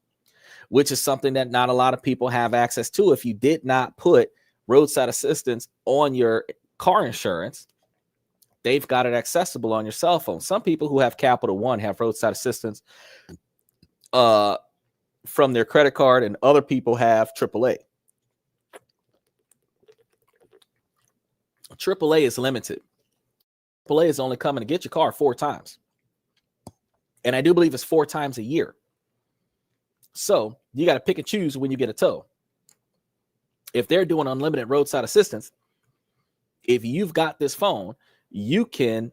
which is something that not a lot of people have access to. If you did not put roadside assistance on your car insurance, they've got it accessible on your cell phone. Some people who have Capital One have roadside assistance from their credit card, and other people have AAA. AAA is limited. AAA is only coming to get your car 4 times. And I do believe it's 4 times a year. So you got to pick and choose when you get a tow. If they're doing unlimited roadside assistance, if you've got this phone, you can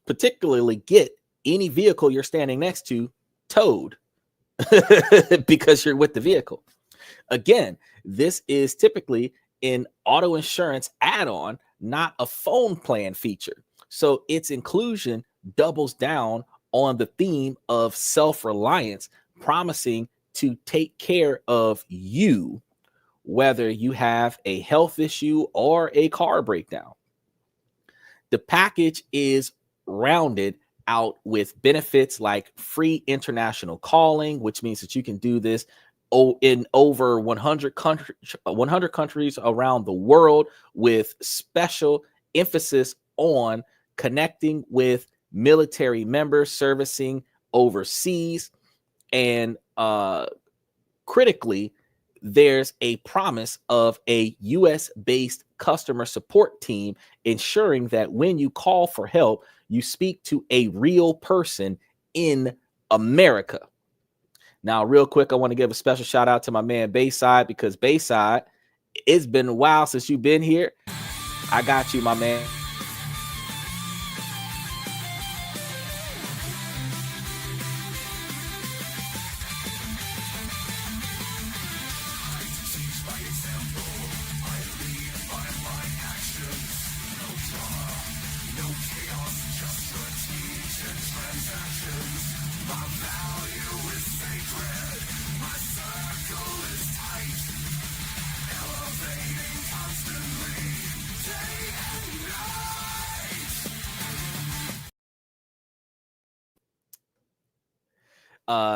particularly get any vehicle you're standing next to towed because you're with the vehicle. Again, this is typically an auto insurance add-on, not a phone plan feature. So its inclusion doubles down on the theme of self-reliance, promising to take care of you, whether you have a health issue or a car breakdown. The package is rounded out with benefits like free international calling, which means that you can do this in over 100 countries around the world, with special emphasis on connecting with military members servicing overseas. And critically, there's a promise of a US-based customer support team, ensuring that when you call for help, you speak to a real person in America. Now, real quick, I want to give a special shout out to my man Bayside, because Bayside, it's been a while since you've been here. I got you, my man.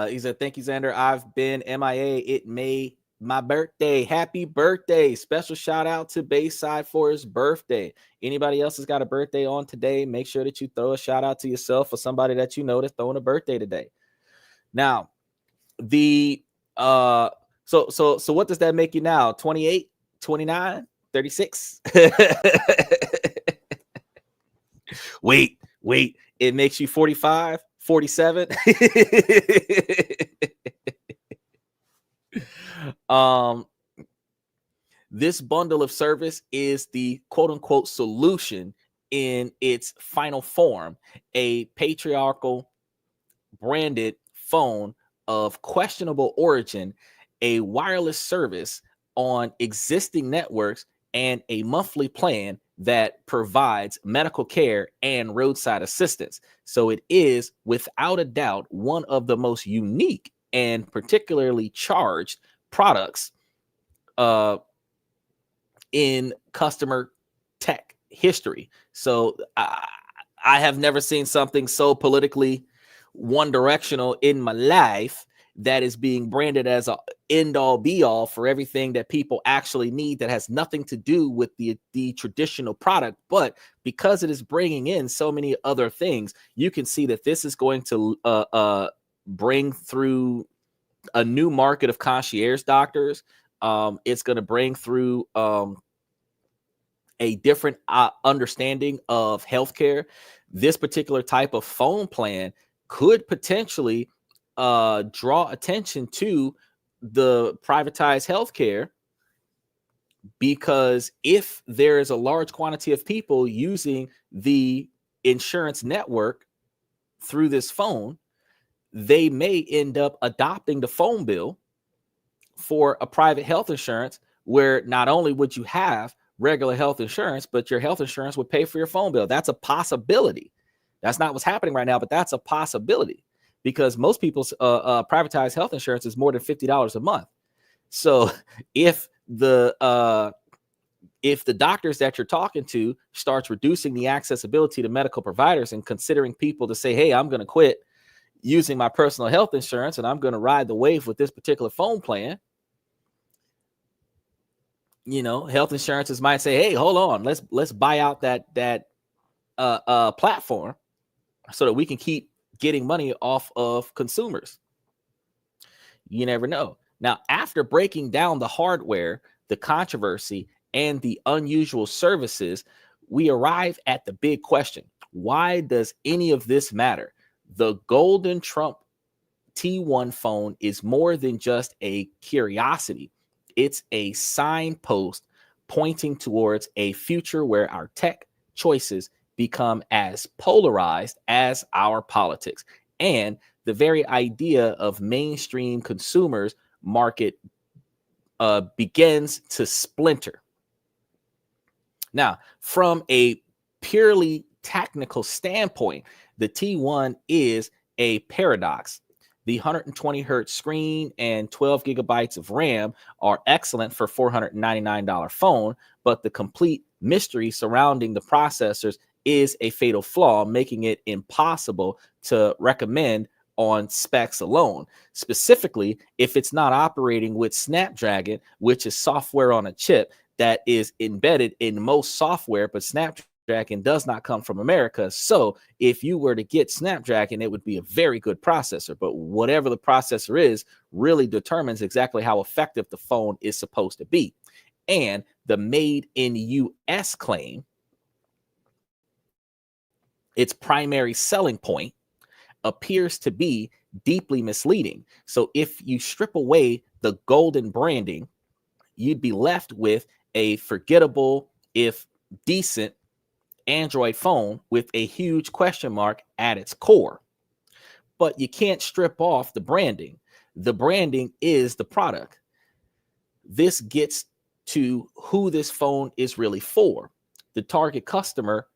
He said, thank you, Xander. I've been MIA. It made my birthday. Happy birthday. Special shout out to Bayside for his birthday. Anybody else has got a birthday on today, make sure that you throw a shout out to yourself or somebody that you know that's throwing a birthday today. Now, the so what does that make you now? 28, 29, 36? Wait, it makes you 45, 47. This bundle of service is the quote unquote solution in its final form, a patriarchal branded phone of questionable origin, a wireless service on existing networks, and a monthly plan that provides medical care and roadside assistance. So it is without a doubt one of the most unique and particularly charged products in customer tech history. So I have never seen something so politically one directional in my life that is being branded as a end all be all for everything that people actually need, that has nothing to do with the traditional product. But because it is bringing in so many other things, you can see that this is going to bring through a new market of concierge doctors. It's going to bring through a different understanding of healthcare. This particular type of phone plan could potentially draw attention to the privatized healthcare, because if there is a large quantity of people using the insurance network through this phone, they may end up adopting the phone bill for a private health insurance, where not only would you have regular health insurance, but your health insurance would pay for your phone bill. That's a possibility. That's not what's happening right now, but that's a possibility, because most people's privatized health insurance is more than $50 a month. So if the doctors that you're talking to starts reducing the accessibility to medical providers and considering people to say, hey, I'm going to quit using my personal health insurance and I'm going to ride the wave with this particular phone plan, health insurances might say, hey, hold on, let's buy out that platform so that we can keep getting money off of consumers. You never know. Now, after breaking down the hardware, the controversy, and the unusual services, we arrive at the big question. Why does any of this matter? The Golden Trump T1 phone is more than just a curiosity. It's a signpost pointing towards a future where our tech choices become as polarized as our politics. And the very idea of mainstream consumers market begins to splinter. Now, from a purely technical standpoint, the T1 is a paradox. The 120 hertz screen and 12 gigabytes of RAM are excellent for $499 phone, but the complete mystery surrounding the processors is a fatal flaw, making it impossible to recommend on specs alone, specifically if it's not operating with Snapdragon, which is software on a chip that is embedded in most software, but Snapdragon does not come from America. So if you were to get Snapdragon, it would be a very good processor, but whatever the processor is really determines exactly how effective the phone is supposed to be. And the made in US claim, its primary selling point, appears to be deeply misleading. So if you strip away the golden branding, you'd be left with a forgettable, if decent, Android phone with a huge question mark at its core. But you can't strip off the branding. The branding is the product. This gets to who this phone is really for. The target customer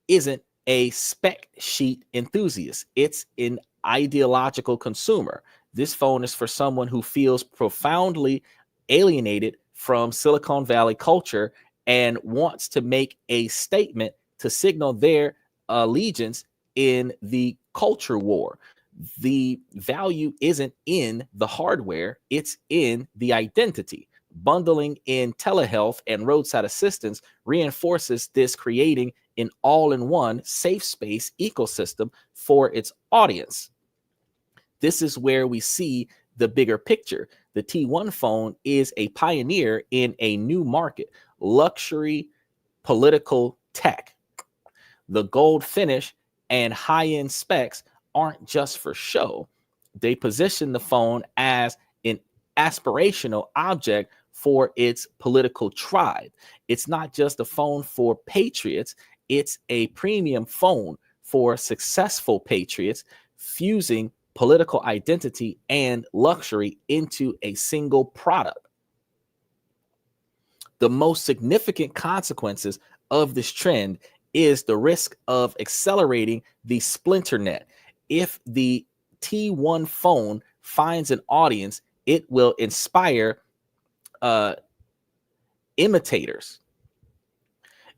isn't a spec sheet enthusiast. It's an ideological consumer. This phone is for someone who feels profoundly alienated from Silicon Valley culture and wants to make a statement to signal their allegiance in the culture war. The value isn't in the hardware, it's in the identity. Bundling in telehealth and roadside assistance reinforces this, creating an all-in-one safe space ecosystem for its audience. This is where we see the bigger picture. The T1 phone is a pioneer in a new market, luxury political tech. The gold finish and high-end specs aren't just for show. They position the phone as an aspirational object for its political tribe. It's not just a phone for patriots, it's a premium phone for successful patriots, fusing political identity and luxury into a single product. The most significant consequences of this trend is the risk of accelerating the splinter net. If the T1 phone finds an audience, it will inspire imitators.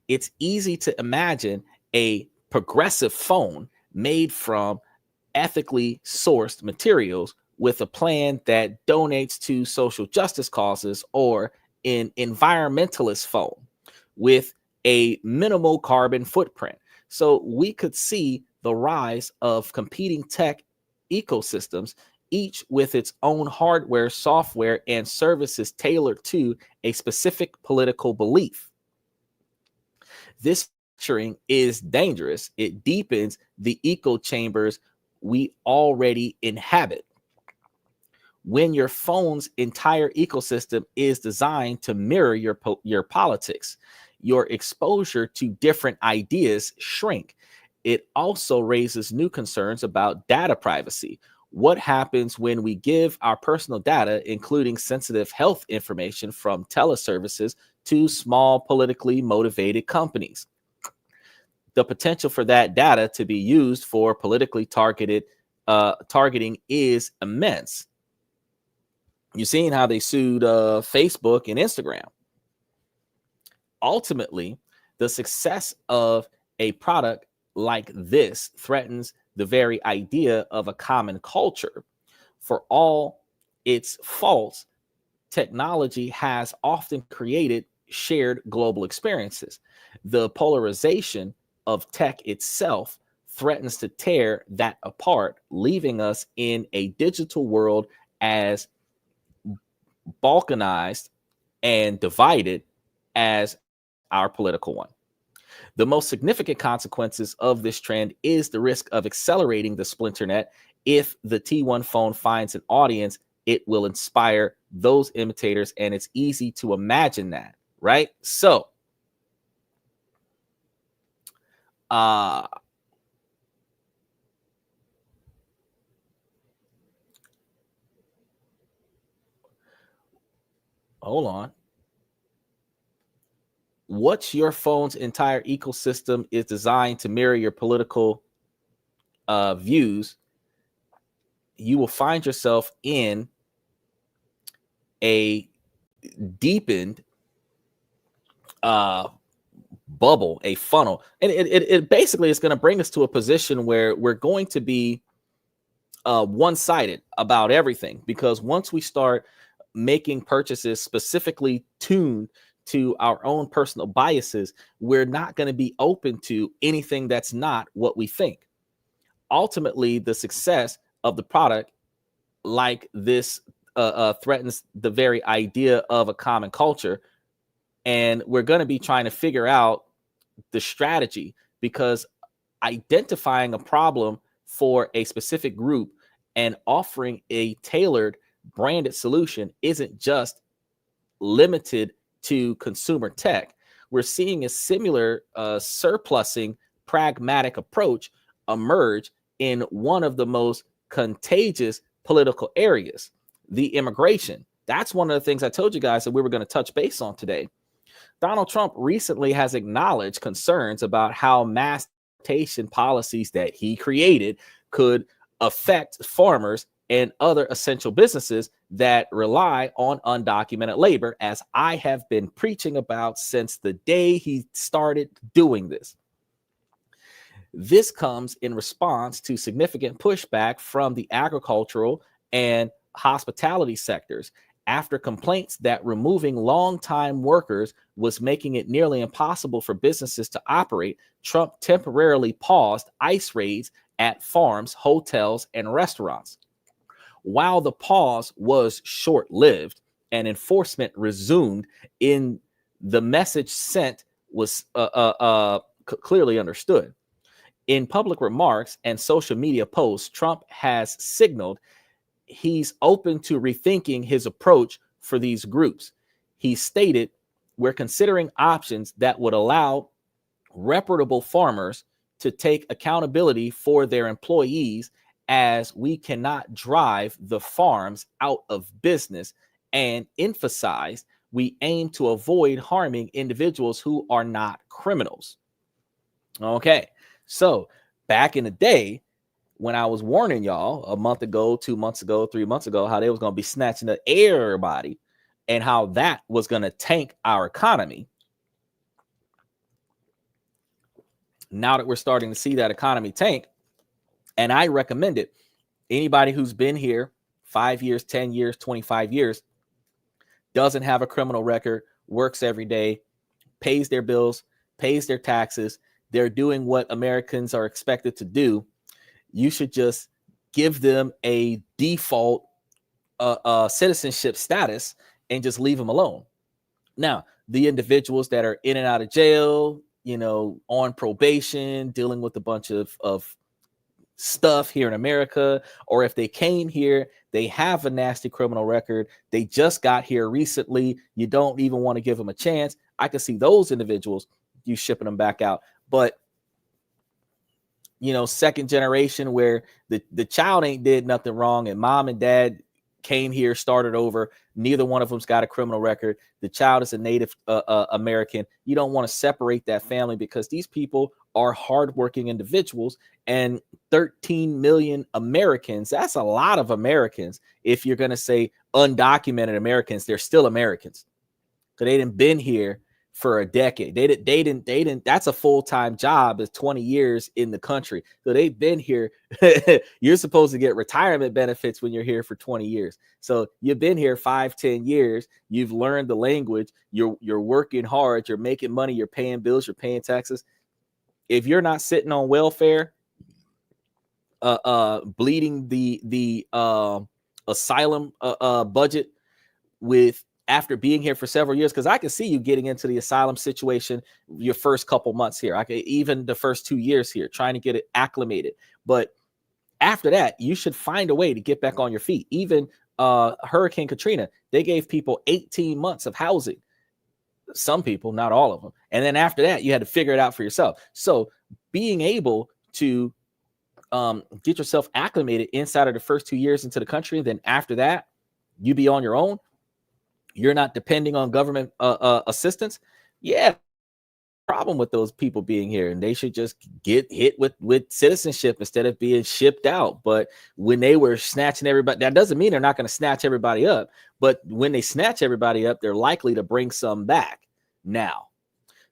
It's easy to imagine a progressive phone made from ethically sourced materials with a plan that donates to social justice causes, or an environmentalist phone with a minimal carbon footprint. So we could see the rise of competing tech ecosystems, each with its own hardware, software, and services tailored to a specific political belief. This structuring is dangerous. It deepens the echo chambers we already inhabit. When your phone's entire ecosystem is designed to mirror your politics, your exposure to different ideas shrink. it also raises new concerns about data privacy. What happens when we give our personal data, including sensitive health information from teleservices, to small politically motivated companies? The potential for that data to be used for politically targeting is immense. You've seen how they sued Facebook and Instagram. Ultimately, the success of a product like this threatens the very idea of a common culture. For all its faults, technology has often created shared global experiences. The polarization of tech itself threatens to tear that apart, leaving us in a digital world as balkanized and divided as our political one. The most significant consequences of this trend is the risk of accelerating the splinter net. If the T1 phone finds an audience, it will inspire those imitators, and it's easy to imagine that, right? So, hold on. What's your phone's entire ecosystem is designed to mirror your political views, you will find yourself in a deepened bubble, a funnel. And it basically is going to bring us to a position where we're going to be one-sided about everything, because once we start making purchases specifically tuned to our own personal biases, we're not going to be open to anything that's not what we think. Ultimately, the success of the product like this threatens the very idea of a common culture. And we're going to be trying to figure out the strategy, because identifying a problem for a specific group and offering a tailored branded solution isn't just limited to consumer tech. We're seeing a similar surplusing pragmatic approach emerge in one of the most contagious political areas, the immigration. That's one of the things I told you guys that we were going to touch base on today. Donald Trump recently has acknowledged concerns about how mass deportation policies that he created could affect farmers and other essential businesses that rely on undocumented labor, as I have been preaching about since the day he started doing this. This comes in response to significant pushback from the agricultural and hospitality sectors after complaints that removing longtime workers was making it nearly impossible for businesses to operate. Trump temporarily paused ICE raids at farms, hotels, and restaurants. While the pause was short-lived and enforcement resumed, the message sent was clearly understood. In public remarks and social media posts, Trump has signaled he's open to rethinking his approach for these groups. He stated, "We're considering options that would allow reputable farmers to take accountability for their employees, as we cannot drive the farms out of business," and emphasized, "We aim to avoid harming individuals who are not criminals." Okay, so back in the day, when I was warning y'all a month ago, 2 months ago, 3 months ago, how they was going to be snatching the everybody and how that was going to tank our economy. Now that we're starting to see that economy tank, and I recommend it, anybody who's been here 5 years, 10 years, 25 years, doesn't have a criminal record, works every day, pays their bills, pays their taxes, they're doing what Americans are expected to do, you should just give them a default citizenship status and just leave them alone. Now, the individuals that are in and out of jail, on probation, dealing with a bunch of stuff here in America, or if they came here, they have a nasty criminal record, they just got here recently, you don't even want to give them a chance. I can see those individuals, you shipping them back out. But second generation where the child ain't did nothing wrong and mom and dad came here, started over. Neither one of them's got a criminal record. The child is a Native American. You don't want to separate that family because these people are hardworking individuals, and 13 million Americans, that's a lot of Americans. If you're going to say undocumented Americans, they're still Americans. So they didn't been here for a decade. They didn't, that's a full-time job. Is 20 years in the country. So they've been here. You're supposed to get retirement benefits when you're here for 20 years. So you've been here 5-10 years. You've learned the language. You're working hard. You're making money. You're paying bills. You're paying taxes. If you're not sitting on welfare, bleeding the asylum budget with after being here for several years, because I can see you getting into the asylum situation your first couple months here. I can even the first 2 years here, trying to get it acclimated. But after that, you should find a way to get back on your feet. Even Hurricane Katrina, they gave people 18 months of housing. Some people, not all of them. And then after that, you had to figure it out for yourself. So being able to get yourself acclimated inside of the first 2 years into the country, then after that, you be on your own. You're not depending on government assistance. Yeah, problem with those people being here, and they should just get hit with citizenship instead of being shipped out. But when they were snatching everybody, that doesn't mean they're not going to snatch everybody up. But when they snatch everybody up, they're likely to bring some back now.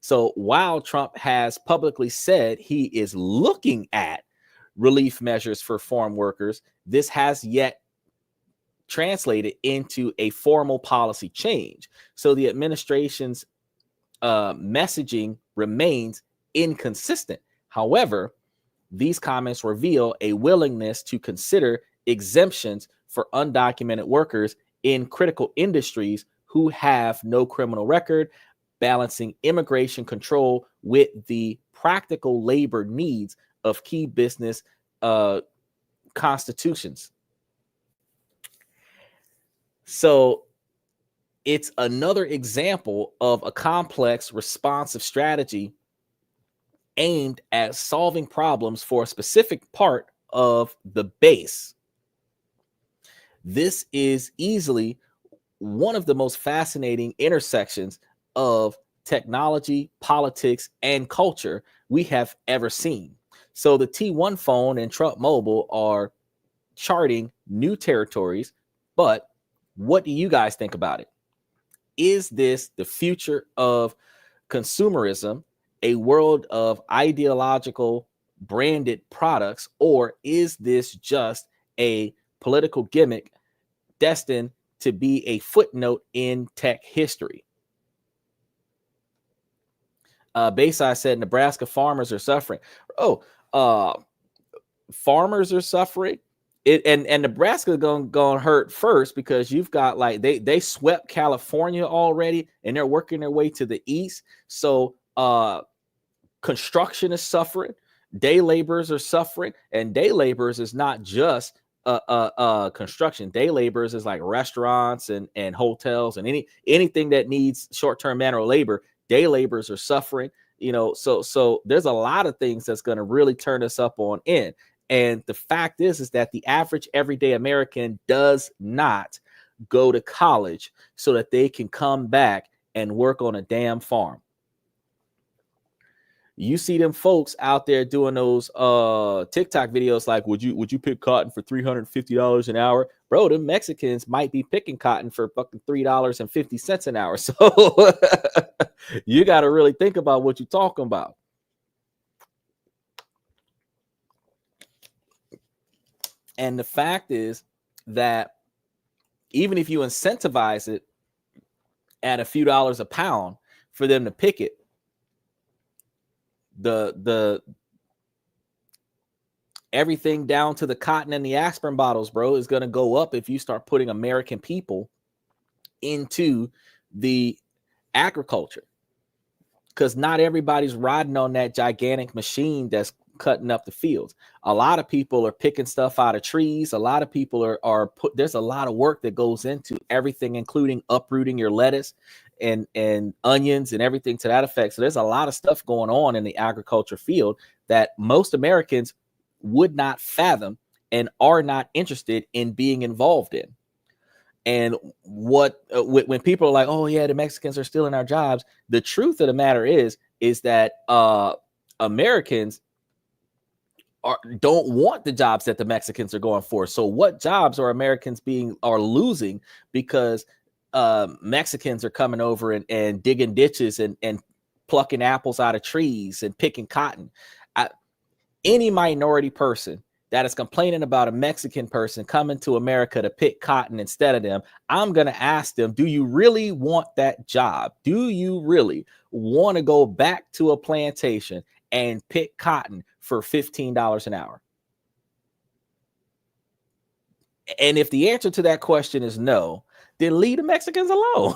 So while Trump has publicly said he is looking at relief measures for farm workers, this has yet translated into a formal policy change. So the administration's messaging remains inconsistent. However, these comments reveal a willingness to consider exemptions for undocumented workers in critical industries who have no criminal record, balancing immigration control with the practical labor needs of key business constitutions. So it's another example of a complex responsive strategy aimed at solving problems for a specific part of the base. This is easily one of the most fascinating intersections of technology, politics, and culture we have ever seen. So the T1 phone and Trump Mobile are charting new territories, but what do you guys think about it? Is this the future of consumerism, a world of ideological branded products, or is this just a political gimmick destined to be a footnote in tech history? Bayside said Nebraska farmers are suffering. Farmers are suffering. And Nebraska is gonna hurt first because you've got like they swept California already and they're working their way to the east. So construction is suffering, day laborers are suffering, and day laborers is not just construction. Day laborers is like restaurants and hotels and anything that needs short-term manual labor. Day laborers are suffering. So there's a lot of things that's going to really turn us up on end. And the fact is that the average everyday American does not go to college so that they can come back and work on a damn farm. You see them folks out there doing those TikTok videos like, would you pick cotton for $350 an hour? Bro, the Mexicans might be picking cotton for fucking $3.50 an hour. So you got to really think about what you're talking about. And the fact is that even if you incentivize it at a few dollars a pound for them to pick it, the everything down to the cotton and the aspirin bottles, bro, is going to go up if you start putting American people into the agriculture, because not everybody's riding on that gigantic machine that's cutting up the fields. A lot of people are picking stuff out of trees. A lot of people are there's a lot of work that goes into everything, including uprooting your lettuce and onions and everything to that effect. So there's a lot of stuff going on in the agriculture field that most Americans would not fathom and are not interested in being involved in. And when people are like, oh yeah, the Mexicans are stealing our jobs, the truth of the matter is that Americans don't want the jobs that the Mexicans are going for. So what jobs are Americans are losing because Mexicans are coming over and digging ditches and plucking apples out of trees and picking cotton? Any minority person that is complaining about a Mexican person coming to America to pick cotton instead of them, I'm going to ask them, do you really want that job? Do you really want to go back to a plantation and pick cotton for $15 an hour? And if the answer to that question is no, then leave the Mexicans alone.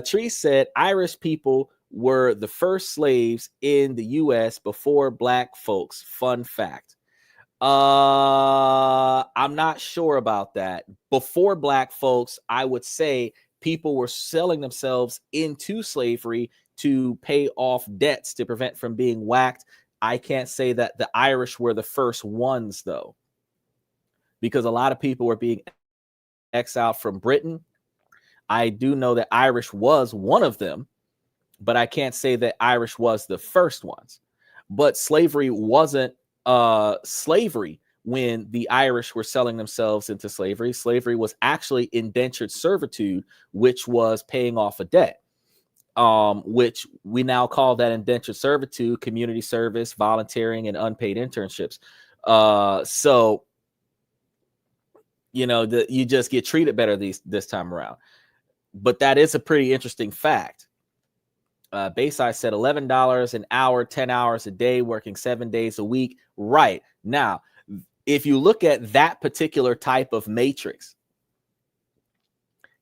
Tree said Irish people were the first slaves in the U.S. before black folks. Fun fact. I'm not sure about that. Before black folks, I would say people were selling themselves into slavery to pay off debts to prevent from being whacked. I can't say that the Irish were the first ones, though, because a lot of people were being exiled from Britain. I do know that Irish was one of them, but I can't say that Irish was the first ones. But slavery wasn't slavery when the Irish were selling themselves into slavery. Slavery was actually indentured servitude, which was paying off a debt, which we now call that indentured servitude, community service, volunteering, and unpaid internships. So, you know, you just get treated better this time around. But that is a pretty interesting fact. Bayside said $11 an hour, 10 hours a day, working 7 days a week. Right. Now, if you look at that particular type of matrix,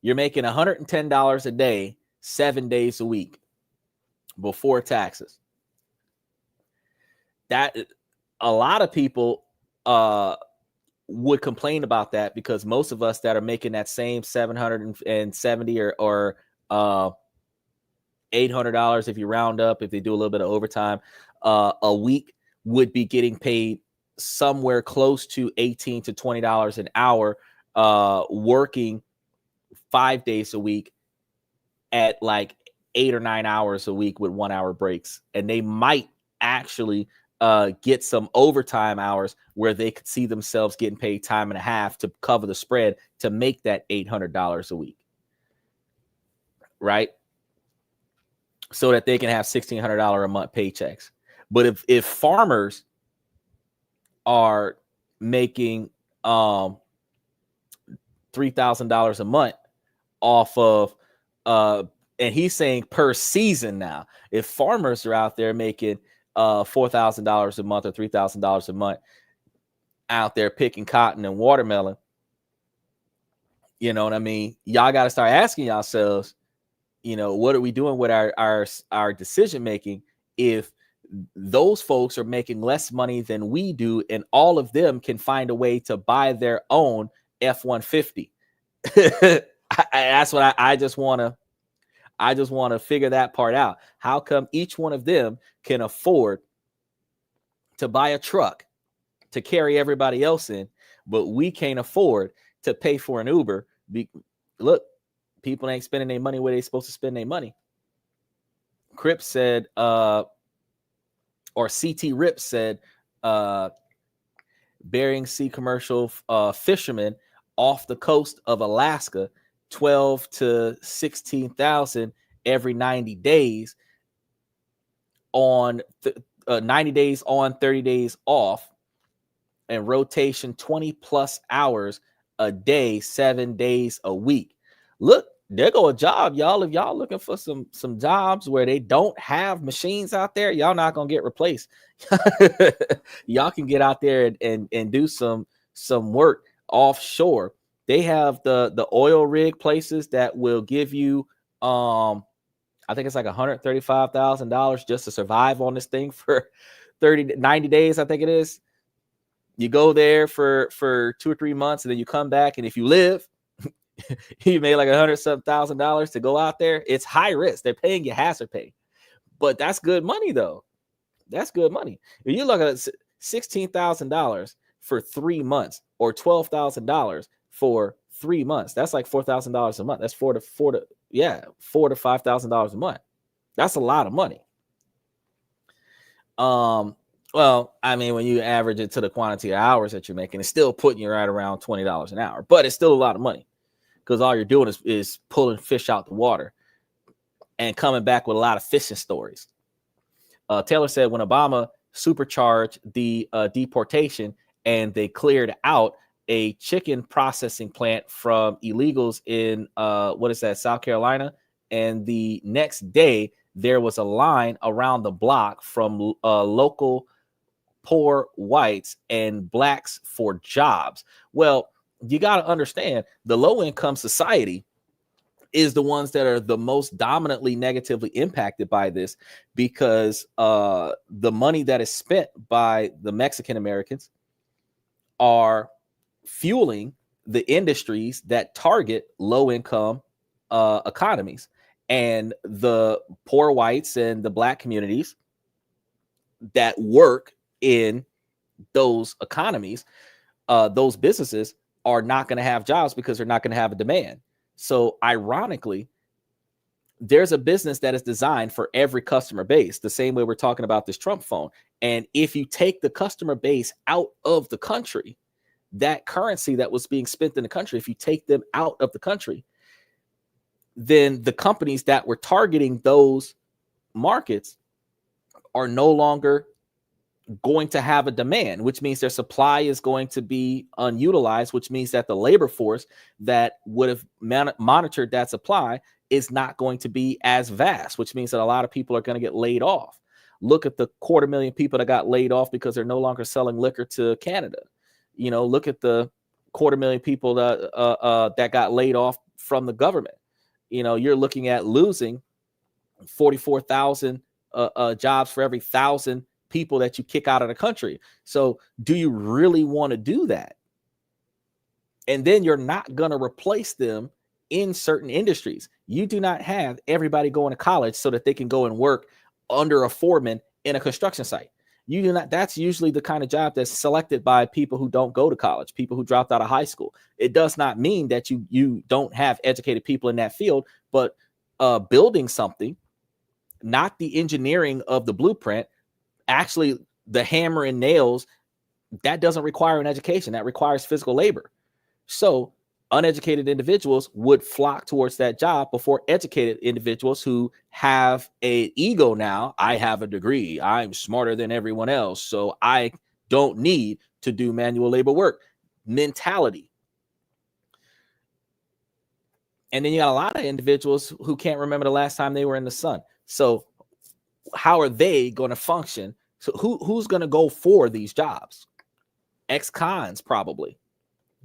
you're making $110 a day, 7 days a week before taxes. That a lot of people would complain about that, because most of us that are making that same $770 or $800, if you round up, if they do a little bit of overtime a week, would be getting paid somewhere close to $18 to $20 an hour, working 5 days a week at like 8 or 9 hours a week with 1 hour breaks. And they might actually get some overtime hours where they could see themselves getting paid time and a half to cover the spread to make that $800 a week, right? So that they can have $1,600 a month paychecks. But if farmers are making $3,000 a month off of and he's saying per season now, if farmers are out there making $4,000 a month or $3,000 a month out there picking cotton and watermelon, you know what I mean? Y'all got to start asking yourselves, you know, what are we doing with our decision making if those folks are making less money than we do, and all of them can find a way to buy their own F-150? That's what I just want to figure that part out. How come each one of them can afford to buy a truck to carry everybody else in, but we can't afford to pay for an Uber? Look, people ain't spending their money where they're supposed to spend their money. Crip said, or CT Rip said, Bering Sea commercial fishermen off the coast of Alaska, 12 to 16,000 every 90 days on 90 days on, 30 days off, and rotation 20 plus hours a day, 7 days a week. Look, there go a job, y'all. If y'all looking for some jobs where they don't have machines out there, y'all not gonna get replaced. Y'all can get out there and do some work offshore. They have the oil rig places that will give you I think it's like $135,000 just to survive on this thing for 90 days, I think it is. You go there for 2 or 3 months, and then you come back, and if you live, You made like $100,000 to go out there. It's high risk. They're paying you hazard pay, but that's good money though. That's good money. If you look at $16,000 for 3 months or $12,000 for 3 months, that's like $4,000 a month. That's $4,000 to $5,000 a month. That's a lot of money. Well, I mean, when you average it to the quantity of hours that you're making, it's still putting you right around $20 an hour, but it's still a lot of money because all you're doing is pulling fish out the water and coming back with a lot of fishing stories. Taylor said when Obama supercharged the deportation and they cleared out a chicken processing plant from illegals in South Carolina, and the next day there was a line around the block from local poor whites and blacks for jobs. Well, you got to understand the low-income society is the ones that are the most dominantly negatively impacted by this, because the money that is spent by the Mexican Americans are fueling the industries that target low-income economies, and the poor whites and the black communities that work in those economies, those businesses are not going to have jobs because they're not going to have a demand. So ironically, there's a business that is designed for every customer base, the same way we're talking about this Trump phone. And if you take the customer base out of the country, that currency that was being spent in the country, if you take them out of the country, then the companies that were targeting those markets are no longer going to have a demand, which means their supply is going to be unutilized, which means that the labor force that would have monitored that supply is not going to be as vast, which means that a lot of people are going to get laid off. Look at the 250,000 people that got laid off because they're no longer selling liquor to Canada. You know, look at the 250,000 people that got laid off from the government. You know, you're looking at losing 44,000 jobs for every 1,000 people that you kick out of the country. So do you really want to do that? And then you're not going to replace them in certain industries. You do not have everybody going to college so that they can go and work under a foreman in a construction site. You do not. That's usually the kind of job that's selected by people who don't go to college, people who dropped out of high school. It does not mean that you don't have educated people in that field, but building something, not the engineering of the blueprint, actually the hammer and nails, that doesn't require an education. That requires physical labor. So uneducated individuals would flock towards that job before educated individuals who have an ego. Now I have a degree, I'm smarter than everyone else, so I don't need to do manual labor work mentality. And then you got a lot of individuals who can't remember the last time they were in the sun. So how are they going to function? So who's going to go for these jobs? Ex-cons probably,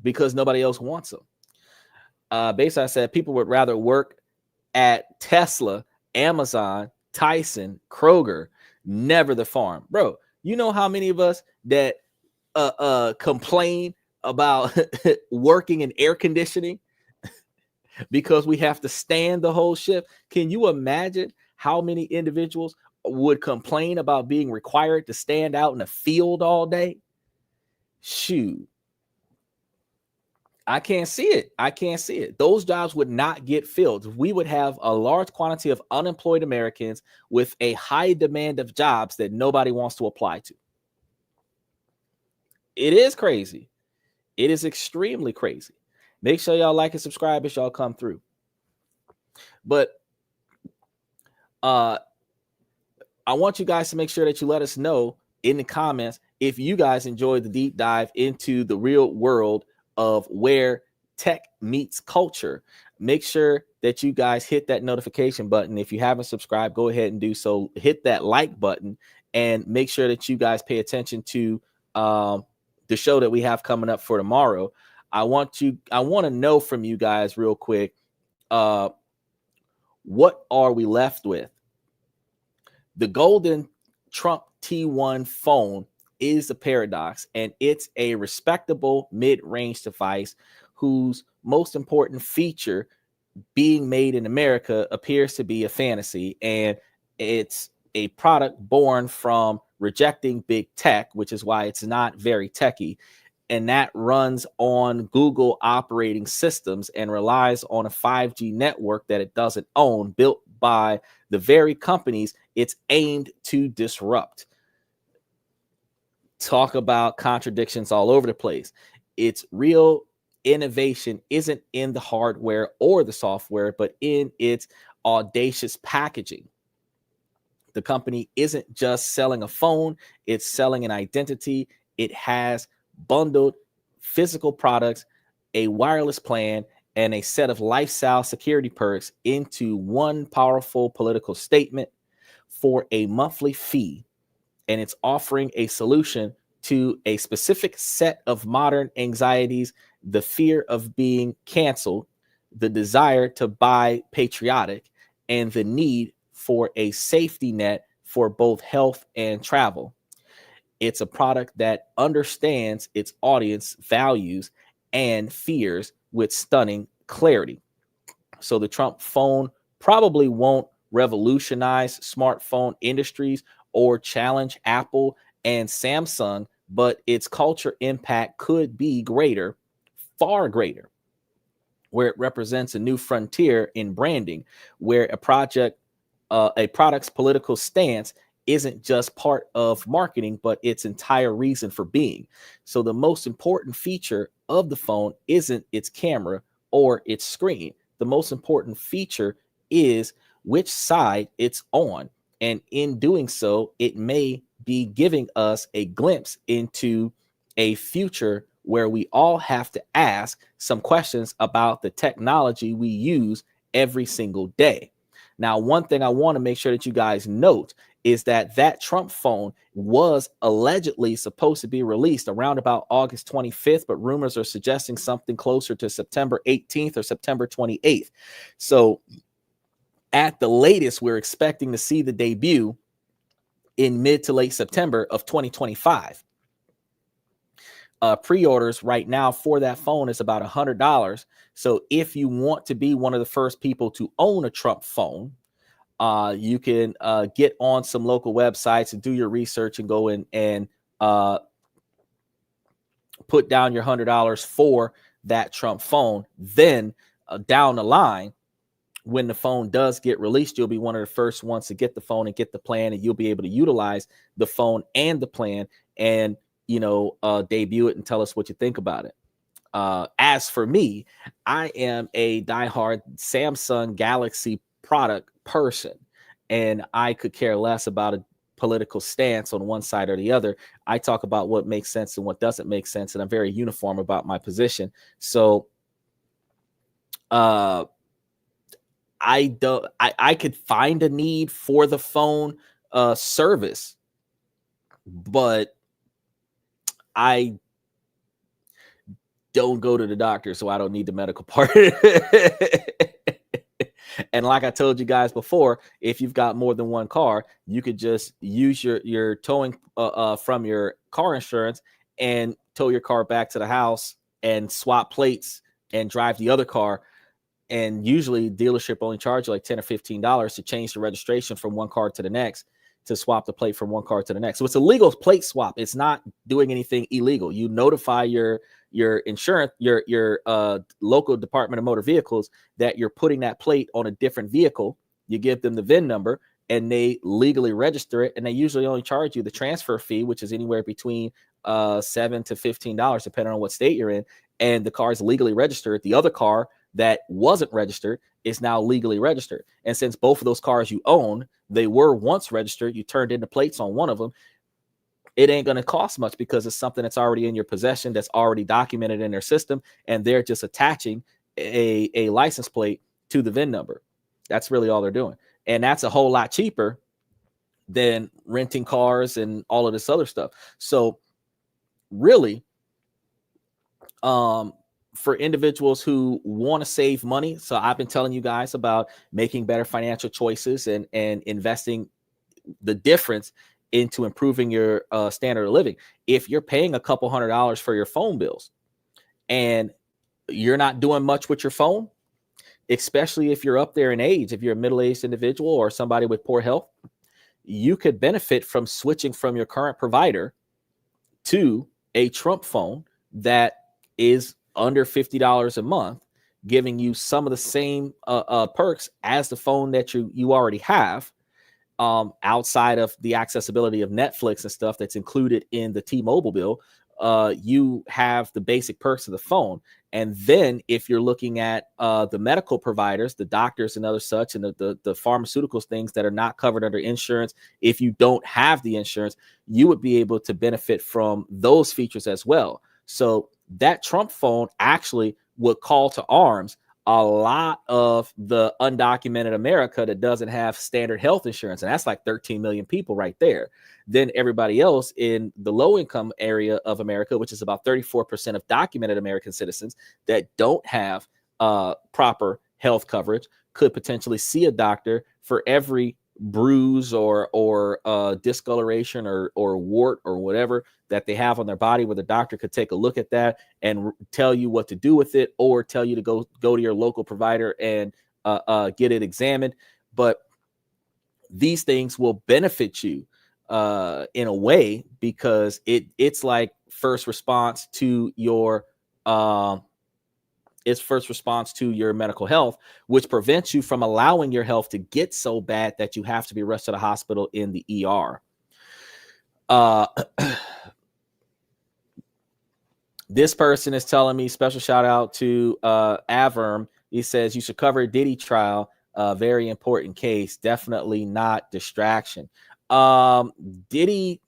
because nobody else wants them. Basically, I said people would rather work at Tesla, Amazon, Tyson, Kroger, never the farm. Bro, you know how many of us that complain about working in air conditioning because we have to stand the whole shift? Can you imagine how many individuals would complain about being required to stand out in the field all day? Shoot. I can't see it. I can't see it. Those jobs would not get filled. We would have a large quantity of unemployed Americans with a high demand of jobs that nobody wants to apply to. It is crazy. It is extremely crazy. Make sure y'all like and subscribe as y'all come through. But I want you guys to make sure that you let us know in the comments if you guys enjoyed the deep dive into the real world of where tech meets culture. Make sure that you guys hit that notification button. If you haven't subscribed, go ahead and do so. Hit that like button and make sure that you guys pay attention to the show that we have coming up for tomorrow. I want to know from you guys real quick, what are we left with? The golden Trump T1 phone is a paradox, and it's a respectable mid-range device whose most important feature, being made in America, appears to be a fantasy, and it's a product born from rejecting big tech, which is why it's not very techy. And that runs on Google operating systems and relies on a 5G network that it doesn't own, built by the very companies it's aimed to disrupt. Talk about contradictions all over the place. Its real innovation isn't in the hardware or the software, but in its audacious packaging. The company isn't just selling a phone, it's selling an identity. It has bundled physical products, a wireless plan, and a set of lifestyle security perks into one powerful political statement for a monthly fee. And it's offering a solution to a specific set of modern anxieties: the fear of being canceled, the desire to buy patriotic, and the need for a safety net for both health and travel. It's a product that understands its audience values and fears with stunning clarity. So the Trump phone probably won't revolutionize smartphone industries or challenge Apple and Samsung, but its culture impact could be greater, far greater, where it represents a new frontier in branding, where a product's political stance isn't just part of marketing, but its entire reason for being. So the most important feature of the phone isn't its camera or its screen. The most important feature is which side it's on. And in doing so, it may be giving us a glimpse into a future where we all have to ask some questions about the technology we use every single day. Now, one thing I want to make sure that you guys note is that Trump phone was allegedly supposed to be released around about August 25th, but rumors are suggesting something closer to September 18th or September 28th. So at the latest, we're expecting to see the debut in mid to late September of 2025. Pre-orders right now for that phone is about $100. So if you want to be one of the first people to own a Trump phone, you can get on some local websites and do your research and go in and put down your $100 for that Trump phone. Then down the line, when the phone does get released, you'll be one of the first ones to get the phone and get the plan, and you'll be able to utilize the phone and the plan and debut it and tell us what you think about it. As for me, I am a diehard Samsung Galaxy product person, and I could care less about a political stance on one side or the other. I talk about what makes sense and what doesn't make sense, and I'm very uniform about my position. So I could find a need for the phone service, but I don't go to the doctor, so I don't need the medical part. And like I told you guys before, if you've got more than one car, you could just use your towing from your car insurance and tow your car back to the house and swap plates and drive the other car. And usually dealership only charge you like $10 or $15 to change the registration from one car to the next, to swap the plate from one car to the next. So it's a legal plate swap. It's not doing anything illegal. You notify your insurance, your local Department of Motor Vehicles that you're putting that plate on a different vehicle. You give them the VIN number and they legally register it. And they usually only charge you the transfer fee, which is anywhere between $7 to $15, depending on what state you're in. And the car is legally registered. The other car that wasn't registered is now legally registered. And since both of those cars you own, they were once registered, you turned in the plates on one of them, it ain't going to cost much because it's something that's already in your possession, that's already documented in their system, and they're just attaching a license plate to the VIN number. That's really all they're doing. And that's a whole lot cheaper than renting cars and all of this other stuff. So really, for individuals who want to save money, so I've been telling you guys about making better financial choices and investing the difference into improving your standard of living. If you're paying a couple $100 for your phone bills and you're not doing much with your phone, especially if you're up there in age, if you're a middle-aged individual or somebody with poor health, you could benefit from switching from your current provider to a Trump phone that is under $50 a month, giving you some of the same perks as the phone that you already have, outside of the accessibility of Netflix and stuff that's included in the T-Mobile bill. You have the basic perks of the phone. And then if you're looking at the medical providers, the doctors and other such, and the pharmaceuticals, things that are not covered under insurance, if you don't have the insurance, you would be able to benefit from those features as well. So that Trump phone actually would call to arms a lot of the undocumented America that doesn't have standard health insurance. And that's like 13 million people right there. Then everybody else in the low income area of America, which is about 34% of documented American citizens that don't have proper health coverage, could potentially see a doctor for every bruise or discoloration or wart or whatever that they have on their body, where the doctor could take a look at that and tell you what to do with it, or tell you to go to your local provider and get it examined. But these things will benefit you in a way, because it's like first response to your medical health, which prevents you from allowing your health to get so bad that you have to be rushed to the hospital in the ER. This person is telling me, special shout out to Averm. He says you should cover Diddy trial. Very important case. Definitely not distraction. Diddy,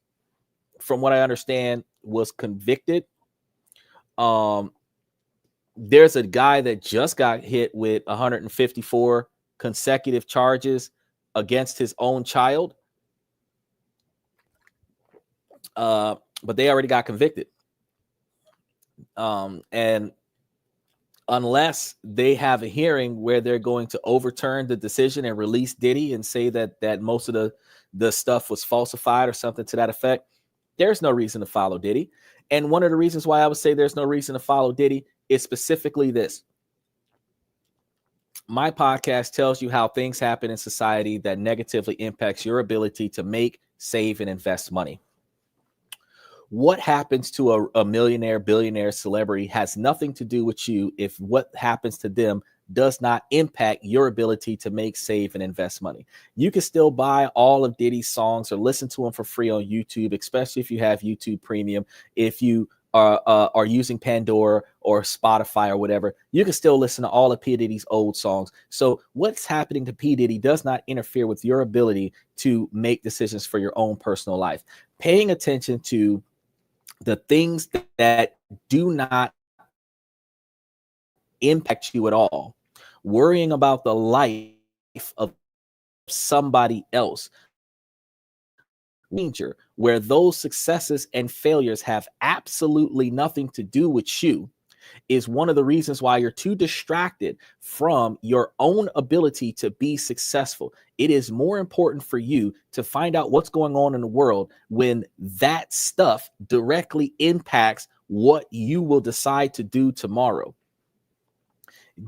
from what I understand, was convicted. There's a guy that just got hit with 154 consecutive charges against his own child. But they already got convicted. And unless they have a hearing where they're going to overturn the decision and release Diddy and say that most of the stuff was falsified or something to that effect, there's no reason to follow Diddy. And one of the reasons why I would say there's no reason to follow Diddy is specifically this. My podcast tells you how things happen in society that negatively impacts your ability to make, save, and invest money. What happens to a millionaire, billionaire, celebrity has nothing to do with you if what happens to them does not impact your ability to make, save, and invest money. You can still buy all of Diddy's songs or listen to them for free on YouTube, especially if you have YouTube Premium. If you are using Pandora or Spotify or whatever, you can still listen to all of P. Diddy's old songs. So what's happening to P. Diddy does not interfere with your ability to make decisions for your own personal life. Paying attention to the things that do not impact you at all, worrying about the life of somebody else, where those successes and failures have absolutely nothing to do with you, is one of the reasons why you're too distracted from your own ability to be successful. It is more important for you to find out what's going on in the world when that stuff directly impacts what you will decide to do tomorrow.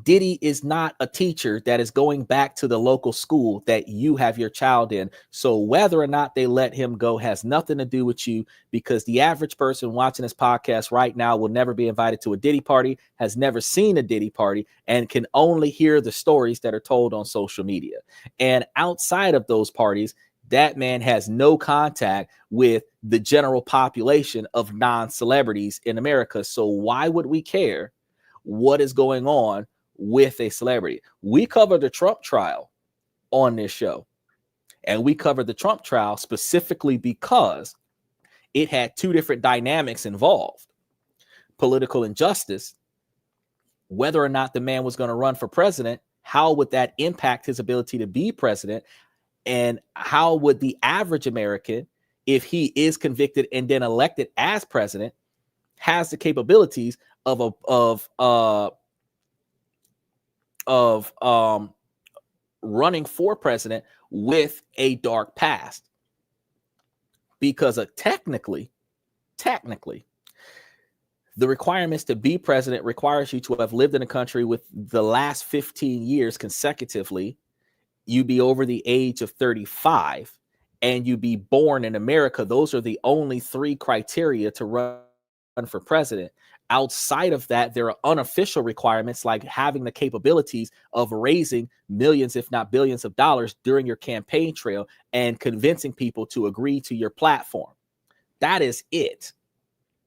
Diddy is not a teacher that is going back to the local school that you have your child in. So whether or not they let him go has nothing to do with you, because the average person watching this podcast right now will never be invited to a Diddy party, has never seen a Diddy party, and can only hear the stories that are told on social media. And outside of those parties, that man has no contact with the general population of non-celebrities in America. So why would we care what is going on with a celebrity? We covered the Trump trial on this show, and we covered the Trump trial specifically because it had two different dynamics involved: political injustice, whether or not the man was going to run for president, how would that impact his ability to be president, and how would the average American, if he is convicted and then elected as president, has the capabilities of running for president with a dark past. Because technically, The requirements to be president requires you to have lived in a country with the last 15 years consecutively. You be over the age of 35 and you be born in America. Those are the only 3 criteria to run for president. Outside of that, there are unofficial requirements like having the capabilities of raising millions, if not billions of dollars during your campaign trail and convincing people to agree to your platform. That is it.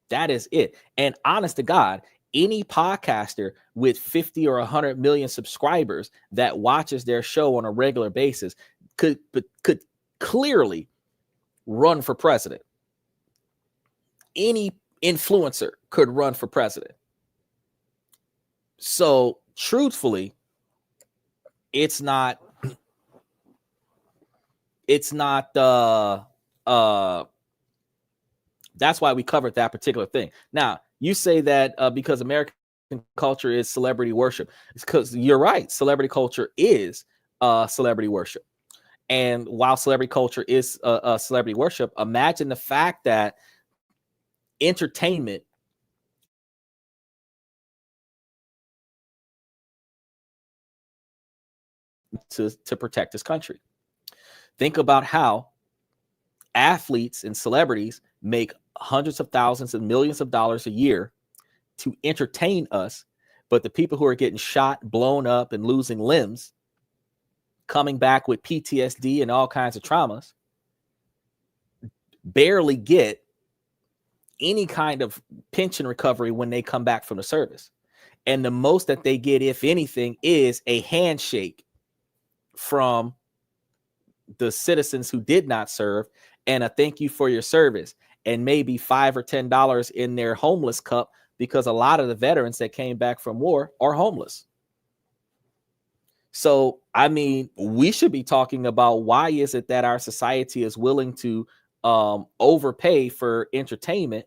That is it. And honest to God, any podcaster with 50 or 100 million subscribers that watches their show on a regular basis could clearly run for president. Any influencer could run for president. So truthfully, it's not that's why we covered that particular thing. Now, you say that because American culture is celebrity worship. It's because you're right. Celebrity culture is celebrity worship. And while celebrity culture is celebrity worship, imagine the fact that entertainment to protect this country. Think about how athletes and celebrities make hundreds of thousands and millions of dollars a year to entertain us, but the people who are getting shot, blown up, and losing limbs, coming back with PTSD and all kinds of traumas, barely get any kind of pension recovery when they come back from the service. And the most that they get, if anything, is a handshake from the citizens who did not serve and a thank you for your service, and maybe $5 or $10 in their homeless cup, because a lot of the veterans that came back from war are homeless. So, I mean, we should be talking about why is it that our society is willing to overpay for entertainment,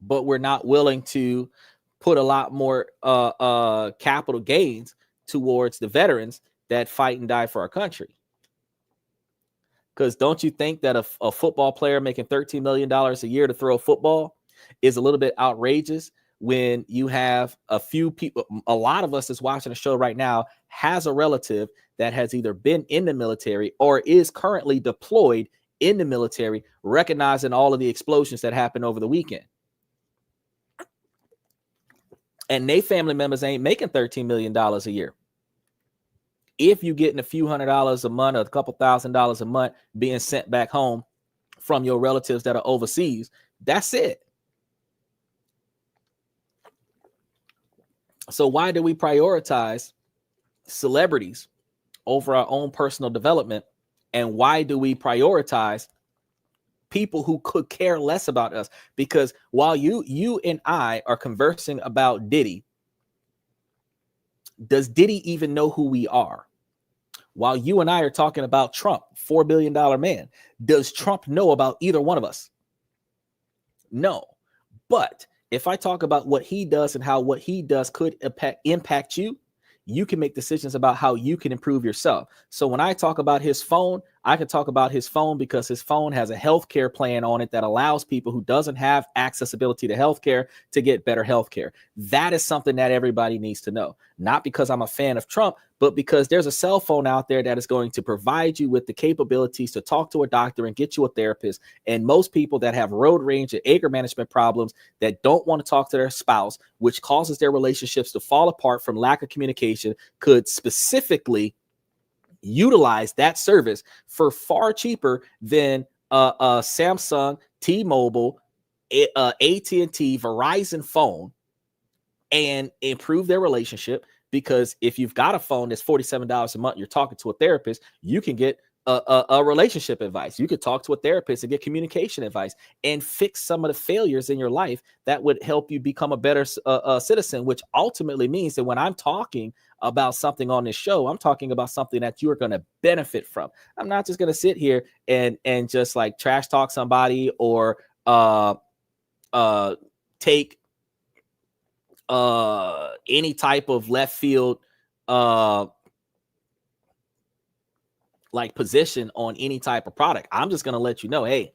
but we're not willing to put a lot more capital gains towards the veterans that fight and die for our country. Because don't you think that a football player making $13 million a year to throw a football is a little bit outrageous when you have a few people, a lot of us that's watching the show right now has a relative that has either been in the military or is currently deployed in the military, recognizing all of the explosions that happened over the weekend. And they family members ain't making $13 million a year. If you're getting a few $100s a month or a couple $1,000s a month being sent back home from your relatives that are overseas, that's it. So why do we prioritize celebrities over our own personal development? And why do we prioritize people who could care less about us? Because while you and I are conversing about Diddy, does Diddy even know who we are? While you and I are talking about Trump, $4 billion man, does Trump know about either one of us? No. But if I talk about what he does and how what he does could impact you, you can make decisions about how you can improve yourself. So when I talk about his phone, I can talk about his phone because his phone has a healthcare plan on it that allows people who doesn't have accessibility to healthcare to get better healthcare. That is something that everybody needs to know. Not because I'm a fan of Trump, but because there's a cell phone out there that is going to provide you with the capabilities to talk to a doctor and get you a therapist. And most people that have road rage and anger management problems that don't want to talk to their spouse, which causes their relationships to fall apart from lack of communication, could specifically utilize that service for far cheaper than Samsung, T-Mobile, AT&T, Verizon phone, and improve their relationship. Because if you've got a phone that's $47 a month, you're talking to a therapist, you can get a relationship advice. You could talk to a therapist and get communication advice and fix some of the failures in your life that would help you become a better citizen, which ultimately means that when I'm talking about something on this show, I'm talking about something that you're going to benefit from. I'm not just going to sit here and just like trash talk somebody or take any type of left field like position on any type of product. I'm just going to let you know, hey,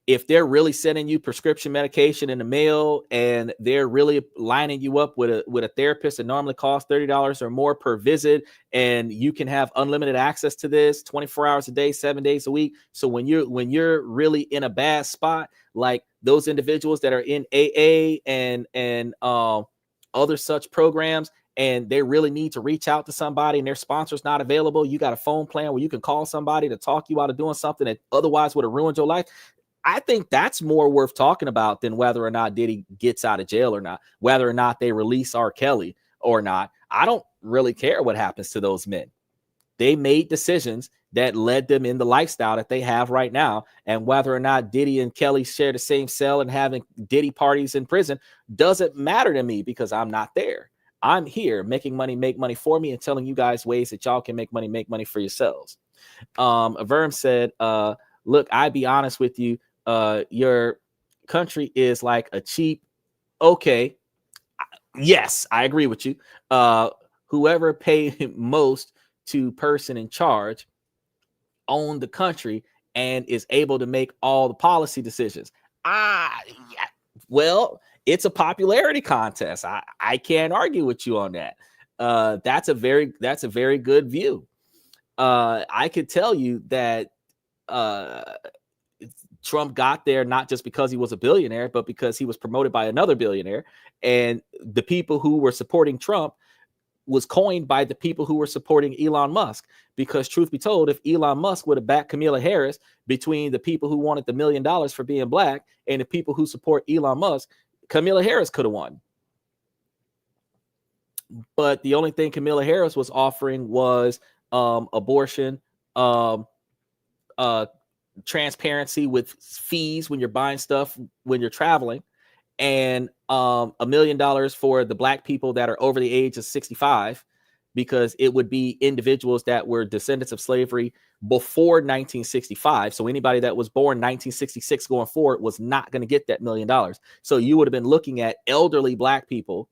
if they're really sending you prescription medication in the mail and they're really lining you up with a therapist that normally costs $30 or more per visit, and you can have unlimited access to this 24 hours a day, 7 days a week. So when you're really in a bad spot, like those individuals that are in AA and other such programs, and they really need to reach out to somebody and their sponsor's not available, you got a phone plan where you can call somebody to talk you out of doing something that otherwise would have ruined your life. I think that's more worth talking about than whether or not Diddy gets out of jail or not, whether or not they release R. Kelly or not. I don't really care what happens to those men. They made decisions that led them in the lifestyle that they have right now. And whether or not Diddy and Kelly share the same cell and having Diddy parties in prison doesn't matter to me, because I'm not there. I'm here making money, make money for me, and telling you guys ways that y'all can make money for yourselves. Verm said, look, I'd be honest with you. Your country is like a cheap. Okay. Yes, I agree with you. Whoever paid most to person in charge own the country and is able to make all the policy decisions. Yeah. Well, it's a popularity contest. I can't argue with you on that. That's a very good view. I could tell you that Trump got there not just because he was a billionaire, but because he was promoted by another billionaire. And the people who were supporting Trump was coined by the people who were supporting Elon Musk. Because truth be told, if Elon Musk would have backed Kamala Harris, between the people who wanted the $1 million for being black and the people who support Elon Musk, Kamala Harris could have won. But the only thing Kamala Harris was offering was abortion, transparency with fees when you're buying stuff, when you're traveling, and $1 million for the black people that are over the age of 65, because it would be individuals that were descendants of slavery before 1965. So anybody that was born 1966 going forward was not going to get that $1 million. So you would have been looking at elderly black people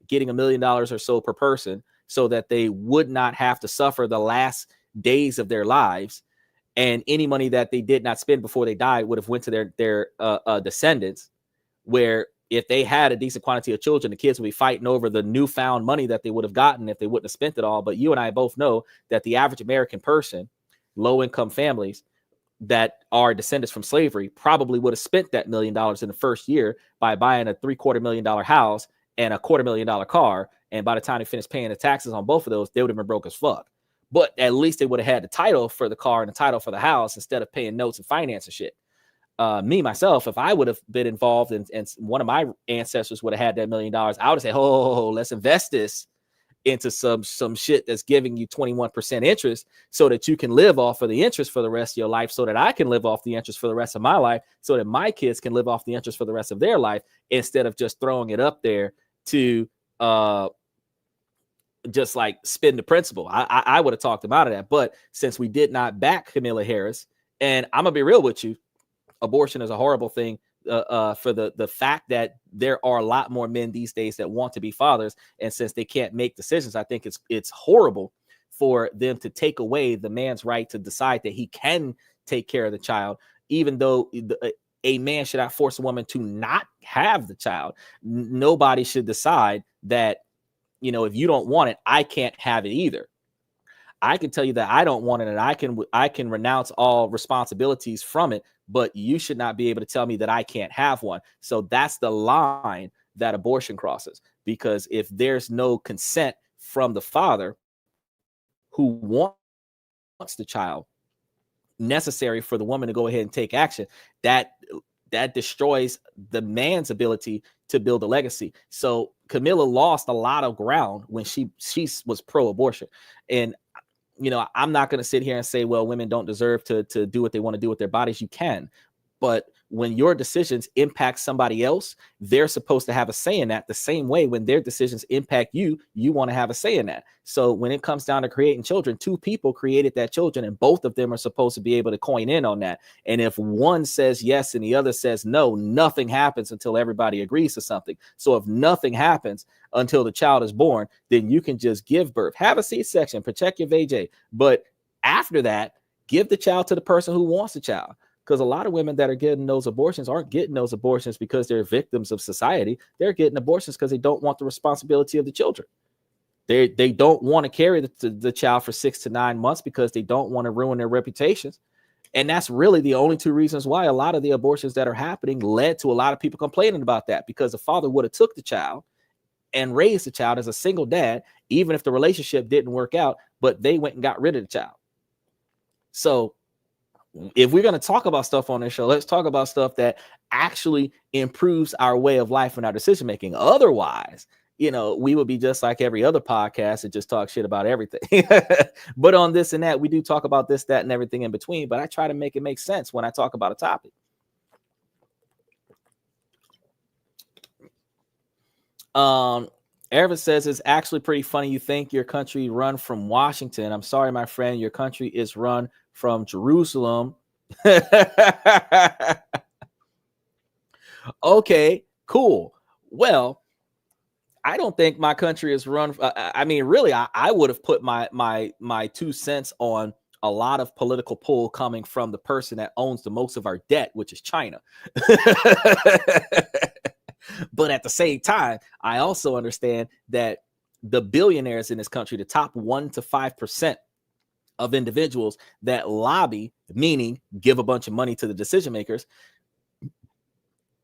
getting $1 million or so per person, so that they would not have to suffer the last days of their lives. And any money that they did not spend before they died would have went to their descendants, where if they had a decent quantity of children, the kids would be fighting over the newfound money that they would have gotten if they wouldn't have spent it all. But you and I both know that the average American person, low-income families that are descendants from slavery, probably would have spent that $1 million in the first year by buying a $750,000 house and a $250,000 car. And by the time they finished paying the taxes on both of those, they would have been broke as fuck. But at least they would have had the title for the car and the title for the house instead of paying notes and finance and shit. Me, myself, if I would have been involved and one of my ancestors would have had that $1 million, I would have said, oh, let's invest this into some shit that's giving you 21% interest, so that you can live off of the interest for the rest of your life, so that I can live off the interest for the rest of my life, so that my kids can live off the interest for the rest of their life, instead of just throwing it up there to just like spend the principal. I would have talked them out of that. But since we did not back Kamala Harris, and I'm gonna be real with you, abortion is a horrible thing for the fact that there are a lot more men these days that want to be fathers. And since they can't make decisions, I think it's horrible for them to take away the man's right to decide that he can take care of the child, even though a man should not force a woman to not have the child. Nobody should decide that, you know, if you don't want it, I can't have it either. I can tell you that I don't want it, and I can renounce all responsibilities from it, but you should not be able to tell me that I can't have one. So that's the line that abortion crosses, because if there's no consent from the father who wants the child, necessary for the woman to go ahead and take action, that destroys the man's ability to build a legacy. So Camilla lost a lot of ground when she was pro-abortion. And you know, I'm not going to sit here and say, well, women don't deserve to do what they want to do with their bodies. You can. But when your decisions impact somebody else, they're supposed to have a say in that. The same way when their decisions impact you, you want to have a say in that. So when it comes down to creating children, two people created that children, and both of them are supposed to be able to coin in on that. And if one says yes and the other says no, nothing happens until everybody agrees to something. So if nothing happens until the child is born, then you can just give birth, have a C-section, protect your vajay. But after that, give the child to the person who wants the child. because a lot of women that are getting those abortions aren't getting those abortions because they're victims of society. They're getting abortions because they don't want the responsibility of the children. They don't want to carry the child for 6 to 9 months because they don't want to ruin their reputations. And that's really the only two reasons why a lot of the abortions that are happening led to a lot of people complaining about that, because the father would have took the child and raised the child as a single dad, even if the relationship didn't work out, but they went and got rid of the child. So if we're going to talk about stuff on this show, let's talk about stuff that actually improves our way of life and our decision making. Otherwise, we would be just like every other podcast and just talk shit about everything. But on this and that, we do talk about this, that, and everything in between. But I try to make it make sense when I talk about a topic. Ervin says it's actually pretty funny. You think your country run from Washington. I'm sorry, my friend. Your country is run from Jerusalem. Okay, cool. Well, I don't think my country is run. Really, I would have put my 2 cents on a lot of political pull coming from the person that owns the most of our debt, which is China. But at the same time, I also understand that the billionaires in this country, the top 1 to 5% of individuals that lobby, meaning give a bunch of money to the decision makers,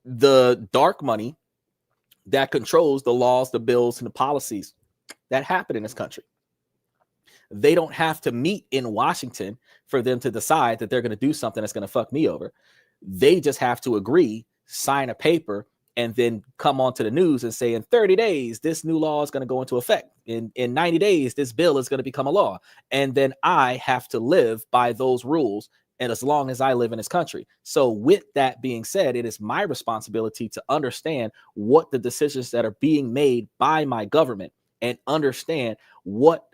the dark money that controls the laws, the bills, and the policies that happen in this country. They don't have to meet in Washington for them to decide that they're going to do something that's going to fuck me over. They just have to agree, sign a paper, and then come onto the news and say in 30 days, this new law is going to go into effect. In 90 days, this bill is going to become a law. And then I have to live by those rules. And as long as I live in this country. So with that being said, it is my responsibility to understand what the decisions that are being made by my government and understand what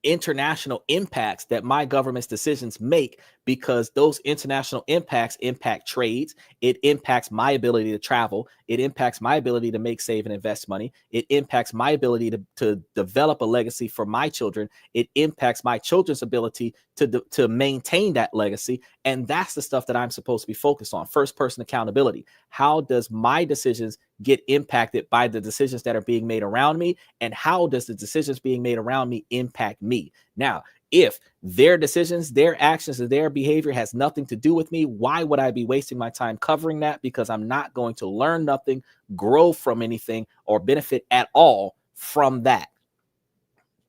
international impacts that my government's decisions make, because those international impacts impact trades. It impacts my ability to travel. It impacts my ability to make, save, and invest money. It impacts my ability to develop a legacy for my children. It impacts my children's ability to maintain that legacy. And that's the stuff that I'm supposed to be focused on. First person accountability. How does my decisions get impacted by the decisions that are being made around me? And how does the decisions being made around me impact me? Now, if their decisions, their actions, and their behavior has nothing to do with me, why would I be wasting my time covering that? Because I'm not going to learn nothing, grow from anything, or benefit at all from that.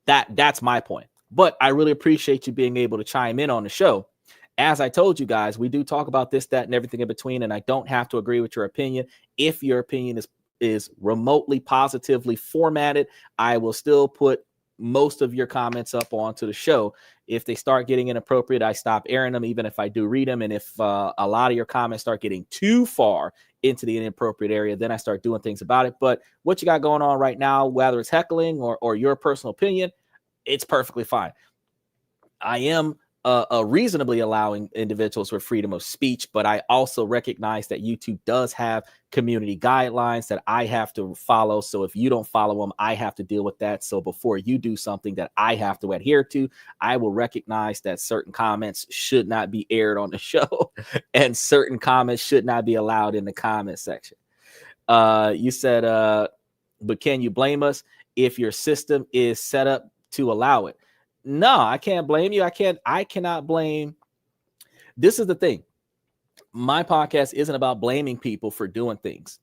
That's my point. But I really appreciate you being able to chime in on the show. As I told you guys, we do talk about this, that, and everything in between, and I don't have to agree with your opinion. If your opinion is remotely positively formatted, I will still put most of your comments up onto the show. If they start getting inappropriate, I stop airing them, even if I do read them. And if a lot of your comments start getting too far into the inappropriate area, then I start doing things about it. But what you got going on right now, whether it's heckling or your personal opinion, it's perfectly fine. I am reasonably allowing individuals with freedom of speech, but I also recognize that YouTube does have community guidelines that I have to follow. So if you don't follow them, I have to deal with that. So before you do something that I have to adhere to, I will recognize that certain comments should not be aired on the show and certain comments should not be allowed in the comment section. You said, but can you blame us if your system is set up to allow it? No, I can't blame you. I cannot blame. This is the thing. My podcast isn't about blaming people for doing things.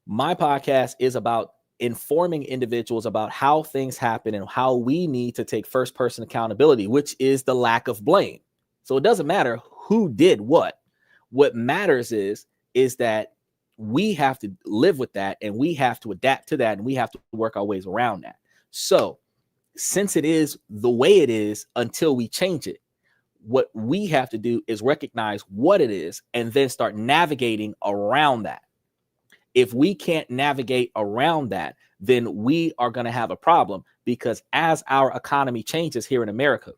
My podcast is about informing individuals about how things happen and how we need to take first person accountability, which is the lack of blame. So it doesn't matter who did what. What matters is that we have to live with that and we have to adapt to that and we have to work our ways around that. So since it is the way it is until we change it, what we have to do is recognize what it is and then start navigating around that. If we can't navigate around that, then we are going to have a problem, because as our economy changes here in America,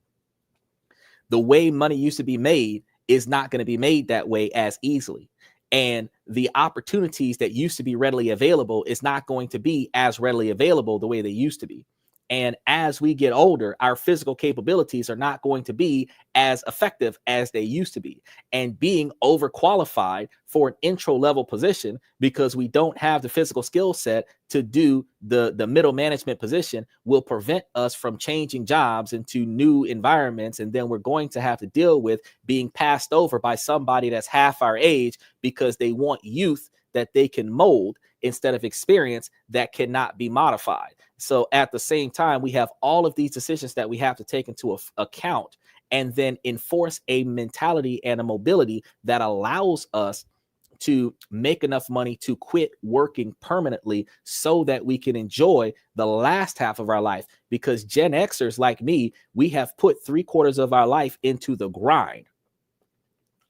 the way money used to be made is not going to be made that way as easily. And the opportunities that used to be readily available is not going to be as readily available the way they used to be. And as we get older, our physical capabilities are not going to be as effective as they used to be. And being overqualified for an intro level position because we don't have the physical skill set to do the middle management position will prevent us from changing jobs into new environments. And then we're going to have to deal with being passed over by somebody that's half our age because they want youth that they can mold instead of experience that cannot be modified. So at the same time, we have all of these decisions that we have to take into account and then enforce a mentality and a mobility that allows us to make enough money to quit working permanently so that we can enjoy the last half of our life. Because Gen Xers like me, we have put 3/4 of our life into the grind.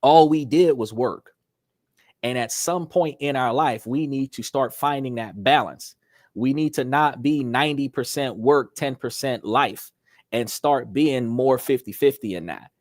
All we did was work. And at some point in our life, we need to start finding that balance. We need to not be 90% work, 10% life, and start being more 50-50 in that.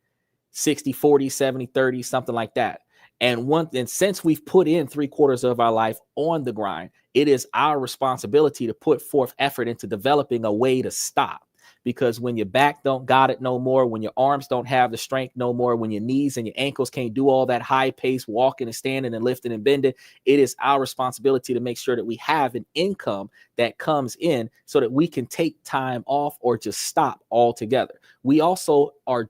60-40, 70-30, something like that. And since we've put in 3/4 of our life on the grind, it is our responsibility to put forth effort into developing a way to stop. Because when your back don't got it no more, when your arms don't have the strength no more, when your knees and your ankles can't do all that high pace walking and standing and lifting and bending, it is our responsibility to make sure that we have an income that comes in so that we can take time off or just stop altogether. We also are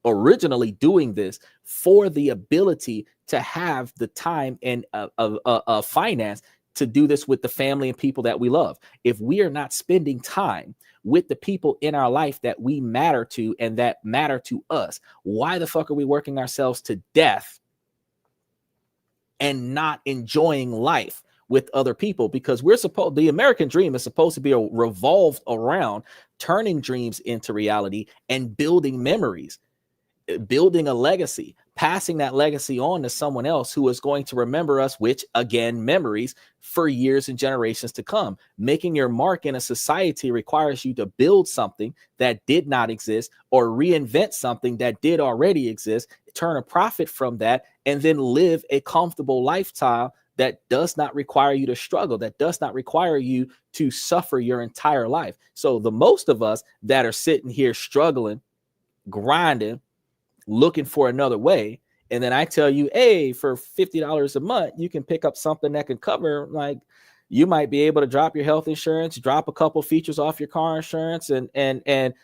originally doing this for the ability to have the time and finance to do this with the family and people that we love. If we are not spending time with the people in our life that we matter to and that matter to us, why the fuck are we working ourselves to death and not enjoying life with other people? Because the American dream is supposed to be revolved around turning dreams into reality and building memories, building a legacy, passing that legacy on to someone else who is going to remember us, which again, memories for years and generations to come. Making your mark in a society requires you to build something that did not exist or reinvent something that did already exist, turn a profit from that, and then live a comfortable lifestyle that does not require you to struggle, that does not require you to suffer your entire life. So the most of us that are sitting here struggling, grinding, looking for another way, and then I tell you, hey, for $50 a month, you can pick up something that can cover, like, you might be able to drop your health insurance, drop a couple features off your car insurance, and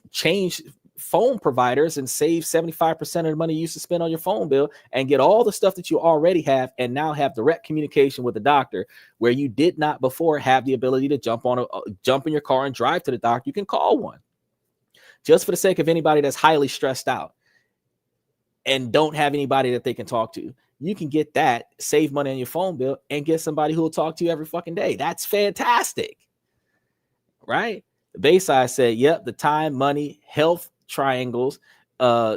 change phone providers and save 75% of the money you used to spend on your phone bill and get all the stuff that you already have and now have direct communication with the doctor where you did not before have the ability to jump in your car and drive to the doctor. You can call one. Just for the sake of anybody that's highly stressed out and don't have anybody that they can talk to, you can get that, save money on your phone bill, and get somebody who will talk to you every fucking day. That's fantastic, right? Bayside said, yep, the time, money, health triangles,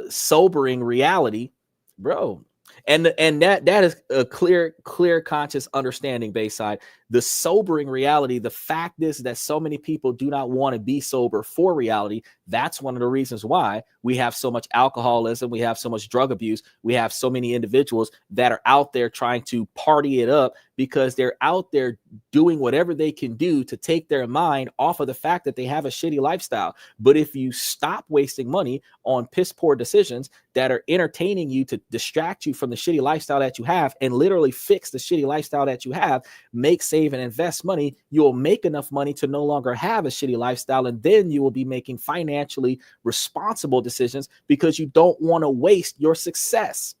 sobering reality, bro. And that is a clear conscious understanding, Bayside. The sobering reality, the fact is that so many people do not want to be sober for reality. That's one of the reasons why we have so much alcoholism, we have so much drug abuse, we have so many individuals that are out there trying to party it up because they're out there doing whatever they can do to take their mind off of the fact that they have a shitty lifestyle. But if you stop wasting money on piss poor decisions that are entertaining you to distract you from the shitty lifestyle that you have and literally fix the shitty lifestyle that you have, make, save, and invest money, you will make enough money to no longer have a shitty lifestyle. And then you will be making financially responsible decisions because you don't want to waste your success.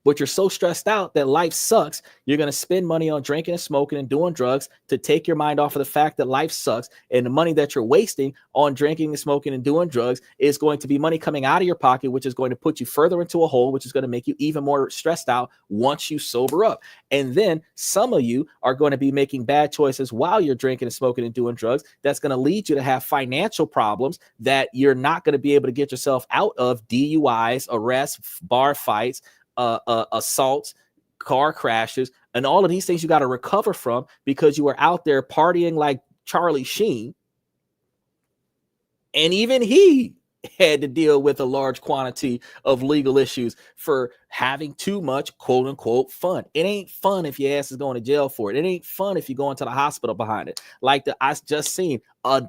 But you're so stressed out that life sucks, you're going to spend money on drinking and smoking and doing drugs to take your mind off of the fact that life sucks. And the money that you're wasting on drinking and smoking and doing drugs is going to be money coming out of your pocket, which is going to put you further into a hole, which is going to make you even more stressed out once you sober up. And then some of you are going to be making bad choices while you're drinking and smoking and doing drugs. That's going to lead you to have financial problems that you're not going to be able to get yourself out of: DUIs, arrests, bar fights, assaults, car crashes, and all of these things you got to recover from because you were out there partying like Charlie Sheen. And even he had to deal with a large quantity of legal issues for having too much quote unquote fun. It ain't fun if your ass is going to jail for it. It ain't fun if you're going to the hospital behind it. Like I just seen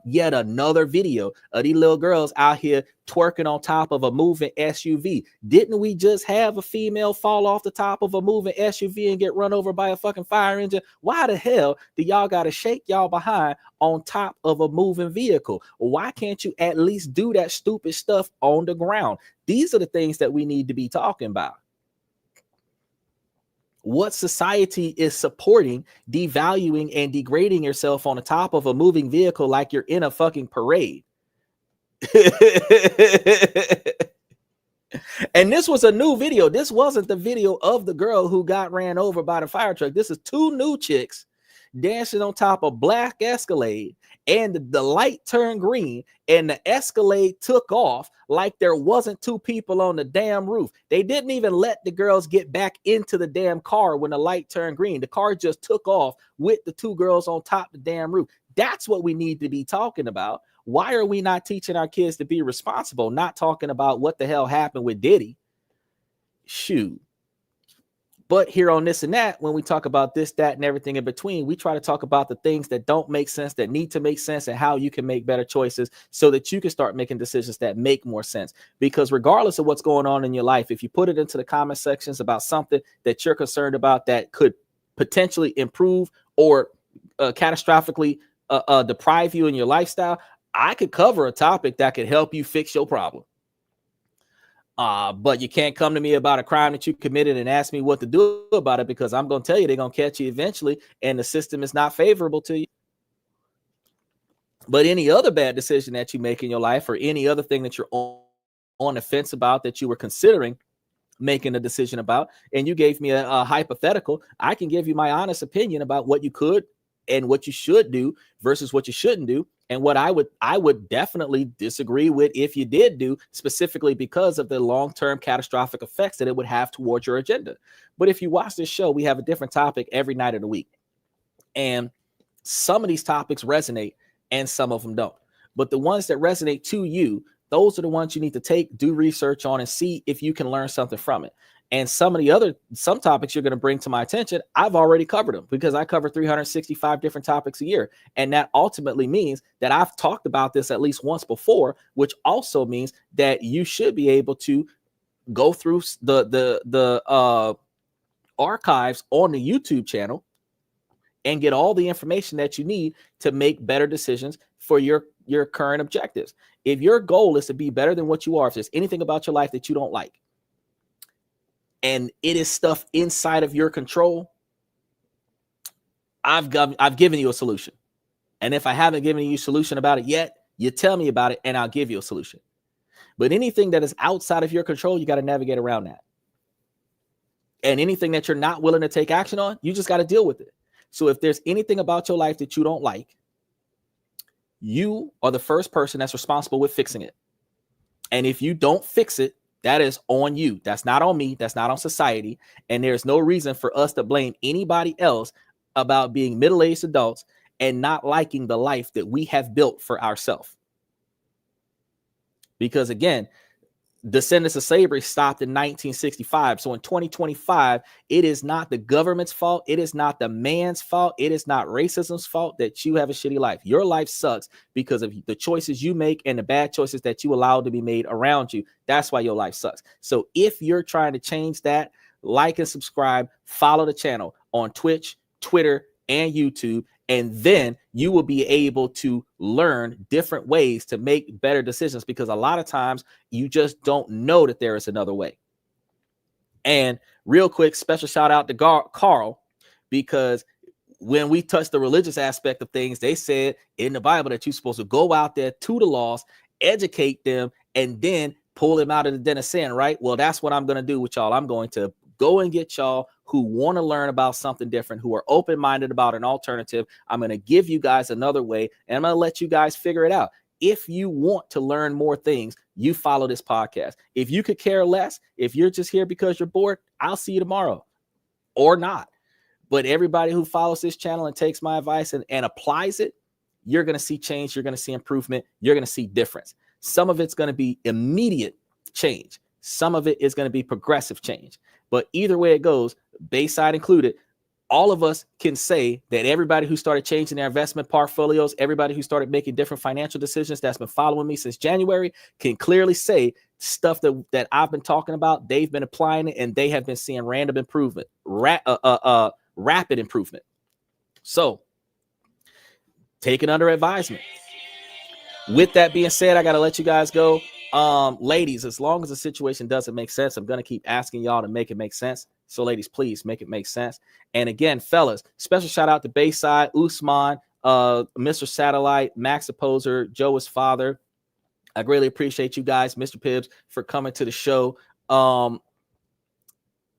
yet another video of these little girls out here twerking on top of a moving SUV. Didn't we just have a female fall off the top of a moving SUV and get run over by a fucking fire engine? Why the hell do y'all got to shake y'all behind on top of a moving vehicle? Why can't you at least do that stupid stuff on the ground? These are the things that we need to be talking about. What society is supporting, devaluing and degrading yourself on the top of a moving vehicle like you're in a fucking parade. And this was a new video. This wasn't the video of the girl who got ran over by the fire truck. This is two new chicks dancing on top of black Escalade, and the light turned green and the Escalade took off like there wasn't two people on the damn roof. They didn't even let the girls get back into the damn car when the light turned green. The car just took off with the two girls on top of the damn roof. That's what we need to be talking about. Why are we not teaching our kids to be responsible? Not talking about what the hell happened with Diddy. Shoot. But here on This and That, when we talk about this, that, and everything in between, we try to talk about the things that don't make sense, that need to make sense, and how you can make better choices so that you can start making decisions that make more sense. Because regardless of what's going on in your life, if you put it into the comment sections about something that you're concerned about that could potentially improve or catastrophically deprive you in your lifestyle, I could cover a topic that could help you fix your problem. But you can't come to me about a crime that you committed and ask me what to do about it, because I'm going to tell you they're going to catch you eventually, and the system is not favorable to you. But any other bad decision that you make in your life, or any other thing that you're on the fence about that you were considering making a decision about, and you gave me a hypothetical, I can give you my honest opinion about what you could and what you should do versus what you shouldn't do, and what I would definitely disagree with if you did do, specifically because of the long-term catastrophic effects that it would have towards your agenda. But if you watch this show, we have a different topic every night of the week, and some of these topics resonate and some of them don't. But the ones that resonate to you, those are the ones you need to take, do research on, and see if you can learn something from it. And some topics you're going to bring to my attention, I've already covered them, because I cover 365 different topics a year. And that ultimately means that I've talked about this at least once before, which also means that you should be able to go through the archives on the YouTube channel and get all the information that you need to make better decisions for your current objectives. If your goal is to be better than what you are, if there's anything about your life that you don't like, and it is stuff inside of your control, I've given you a solution. And if I haven't given you a solution about it yet, you tell me about it and I'll give you a solution. But anything that is outside of your control, you got to navigate around that. And anything that you're not willing to take action on, you just got to deal with it. So if there's anything about your life that you don't like, you are the first person that's responsible with fixing it. And if you don't fix it, that is on you. That's not on me. That's not on society. And there's no reason for us to blame anybody else about being middle-aged adults and not liking the life that we have built for ourselves. Because again, descendants of slavery stopped in 1965. So in 2025, it is not the government's fault. It is not the man's fault. It is not racism's fault that you have a shitty life. Your life sucks because of the choices you make and the bad choices that you allow to be made around you. That's why your life sucks. So if you're trying to change that, like and subscribe, follow the channel on Twitch, Twitter, and YouTube, and then you will be able to learn different ways to make better decisions, because a lot of times you just don't know that there is another way. And real quick, special shout out to Carl, because when we touched the religious aspect of things, they said in the Bible that you're supposed to go out there to the lost, educate them, and then pull them out of the den of sin, right? Well, that's what I'm going to do with y'all. I'm going to go and get y'all who want to learn about something different, who are open-minded about an alternative. I'm going to give you guys another way, and I'm going to let you guys figure it out. If you want to learn more things, you follow this podcast. If you could care less, if you're just here because you're bored, I'll see you tomorrow or not. But everybody who follows this channel and takes my advice and applies it, you're going to see change. You're going to see improvement. You're going to see difference. Some of it's going to be immediate change. Some of it is going to be progressive change. But either way it goes, Bayside included, all of us can say that everybody who started changing their investment portfolios, everybody who started making different financial decisions that's been following me since January can clearly say stuff that I've been talking about, they've been applying it, and they have been seeing random improvement, rapid improvement. So take it under advisement. With that being said, I got to let you guys go. Ladies, as long as the situation doesn't make sense, I'm going to keep asking y'all to make it make sense. So ladies, please make it make sense. And again, fellas, special shout out to Bayside, Usman, Mr. Satellite, Max Opposer, Joe's father. I greatly appreciate you guys, Mr. Pibbs, for coming to the show.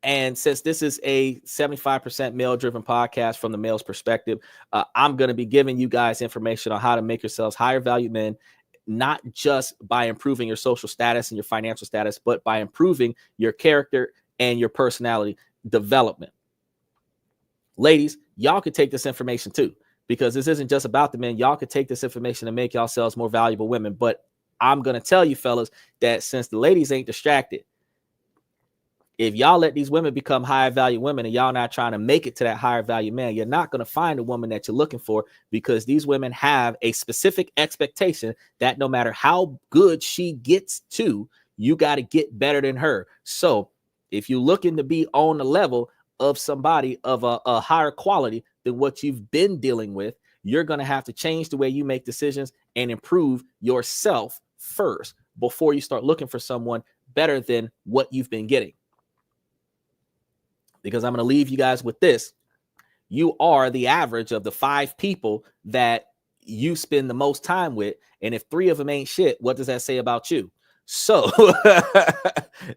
And since this is a 75% male-driven podcast from the male's perspective, I'm going to be giving you guys information on how to make yourselves higher value men, not just by improving your social status and your financial status, but by improving your character and your personality development. Ladies, y'all could take this information too, because this isn't just about the men. Y'all could take this information and make yourselves more valuable women. But I'm going to tell you, fellas, that since the ladies ain't distracted, if y'all let these women become higher value women and y'all not trying to make it to that higher value man, you're not going to find a woman that you're looking for, because these women have a specific expectation that no matter how good she gets to, you got to get better than her. So if you're looking to be on the level of somebody of a higher quality than what you've been dealing with, you're going to have to change the way you make decisions and improve yourself first before you start looking for someone better than what you've been getting. Because I'm going to leave you guys with this. You are the average of the 5 people that you spend the most time with. And if 3 of them ain't shit, what does that say about you? So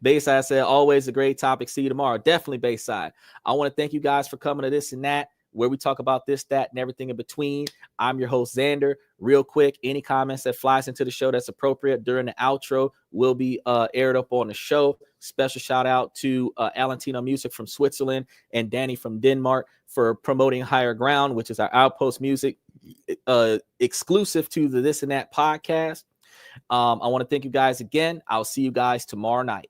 Bayside said, always a great topic. See you tomorrow. Definitely Bayside. I want to thank you guys for coming to this and that, where we talk about this, that, and everything in between. I'm your host, Xander. Real quick, any comments that flies into the show that's appropriate during the outro will be aired up on the show. Special shout out to alanito.music from Switzerland and Danny from Denmark for promoting Higher Ground, which is our outpost music exclusive to the This and That podcast. I want to thank you guys again. I'll see you guys tomorrow night.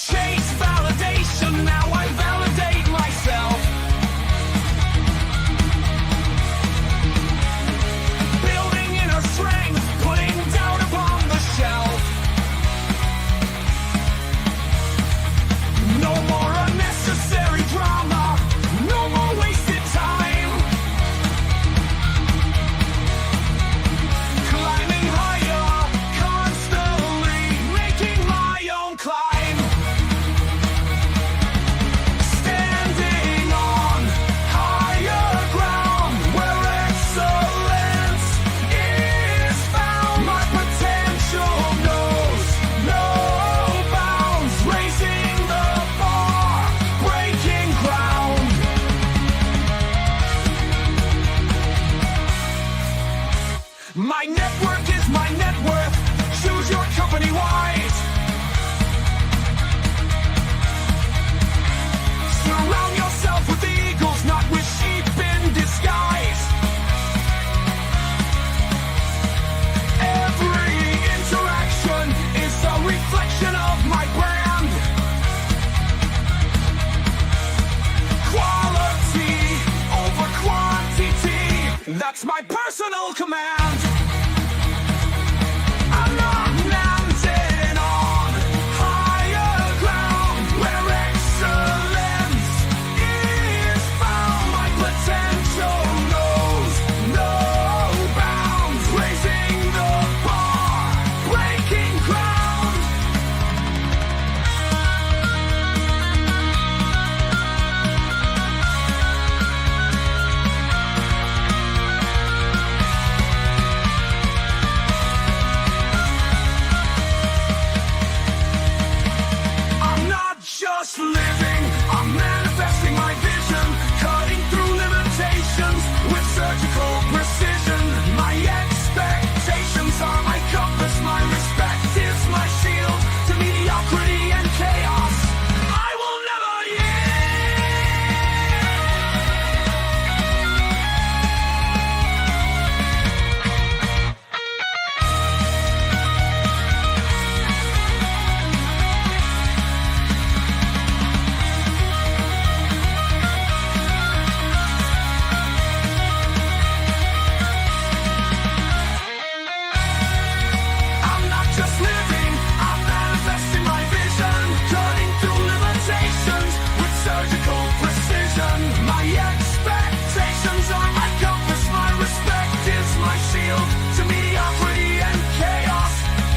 Chase validation, now I validate myself. Building inner strength, putting doubt upon the shelf. No more unnecessary drama, no more wasted time. Climbing higher, constantly making my own climb. My network is my net worth. Choose your company wise. Surround yourself with eagles, not with sheep in disguise. Every interaction is a reflection of my brand. Quality over quantity, that's my personal command. living, I'm manifesting my vision, cutting through limitations with surgical precision. My expectations are my compass, my respect is my shield to mediocrity and chaos. I will never I'm not just living, I'm manifesting my vision, cutting through limitations with surgical precision. My expectations are my compass, my respect is my shield to mediocrity and chaos.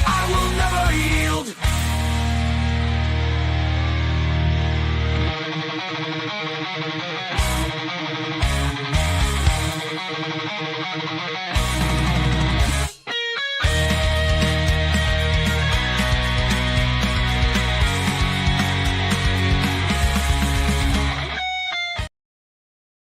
I will never yield.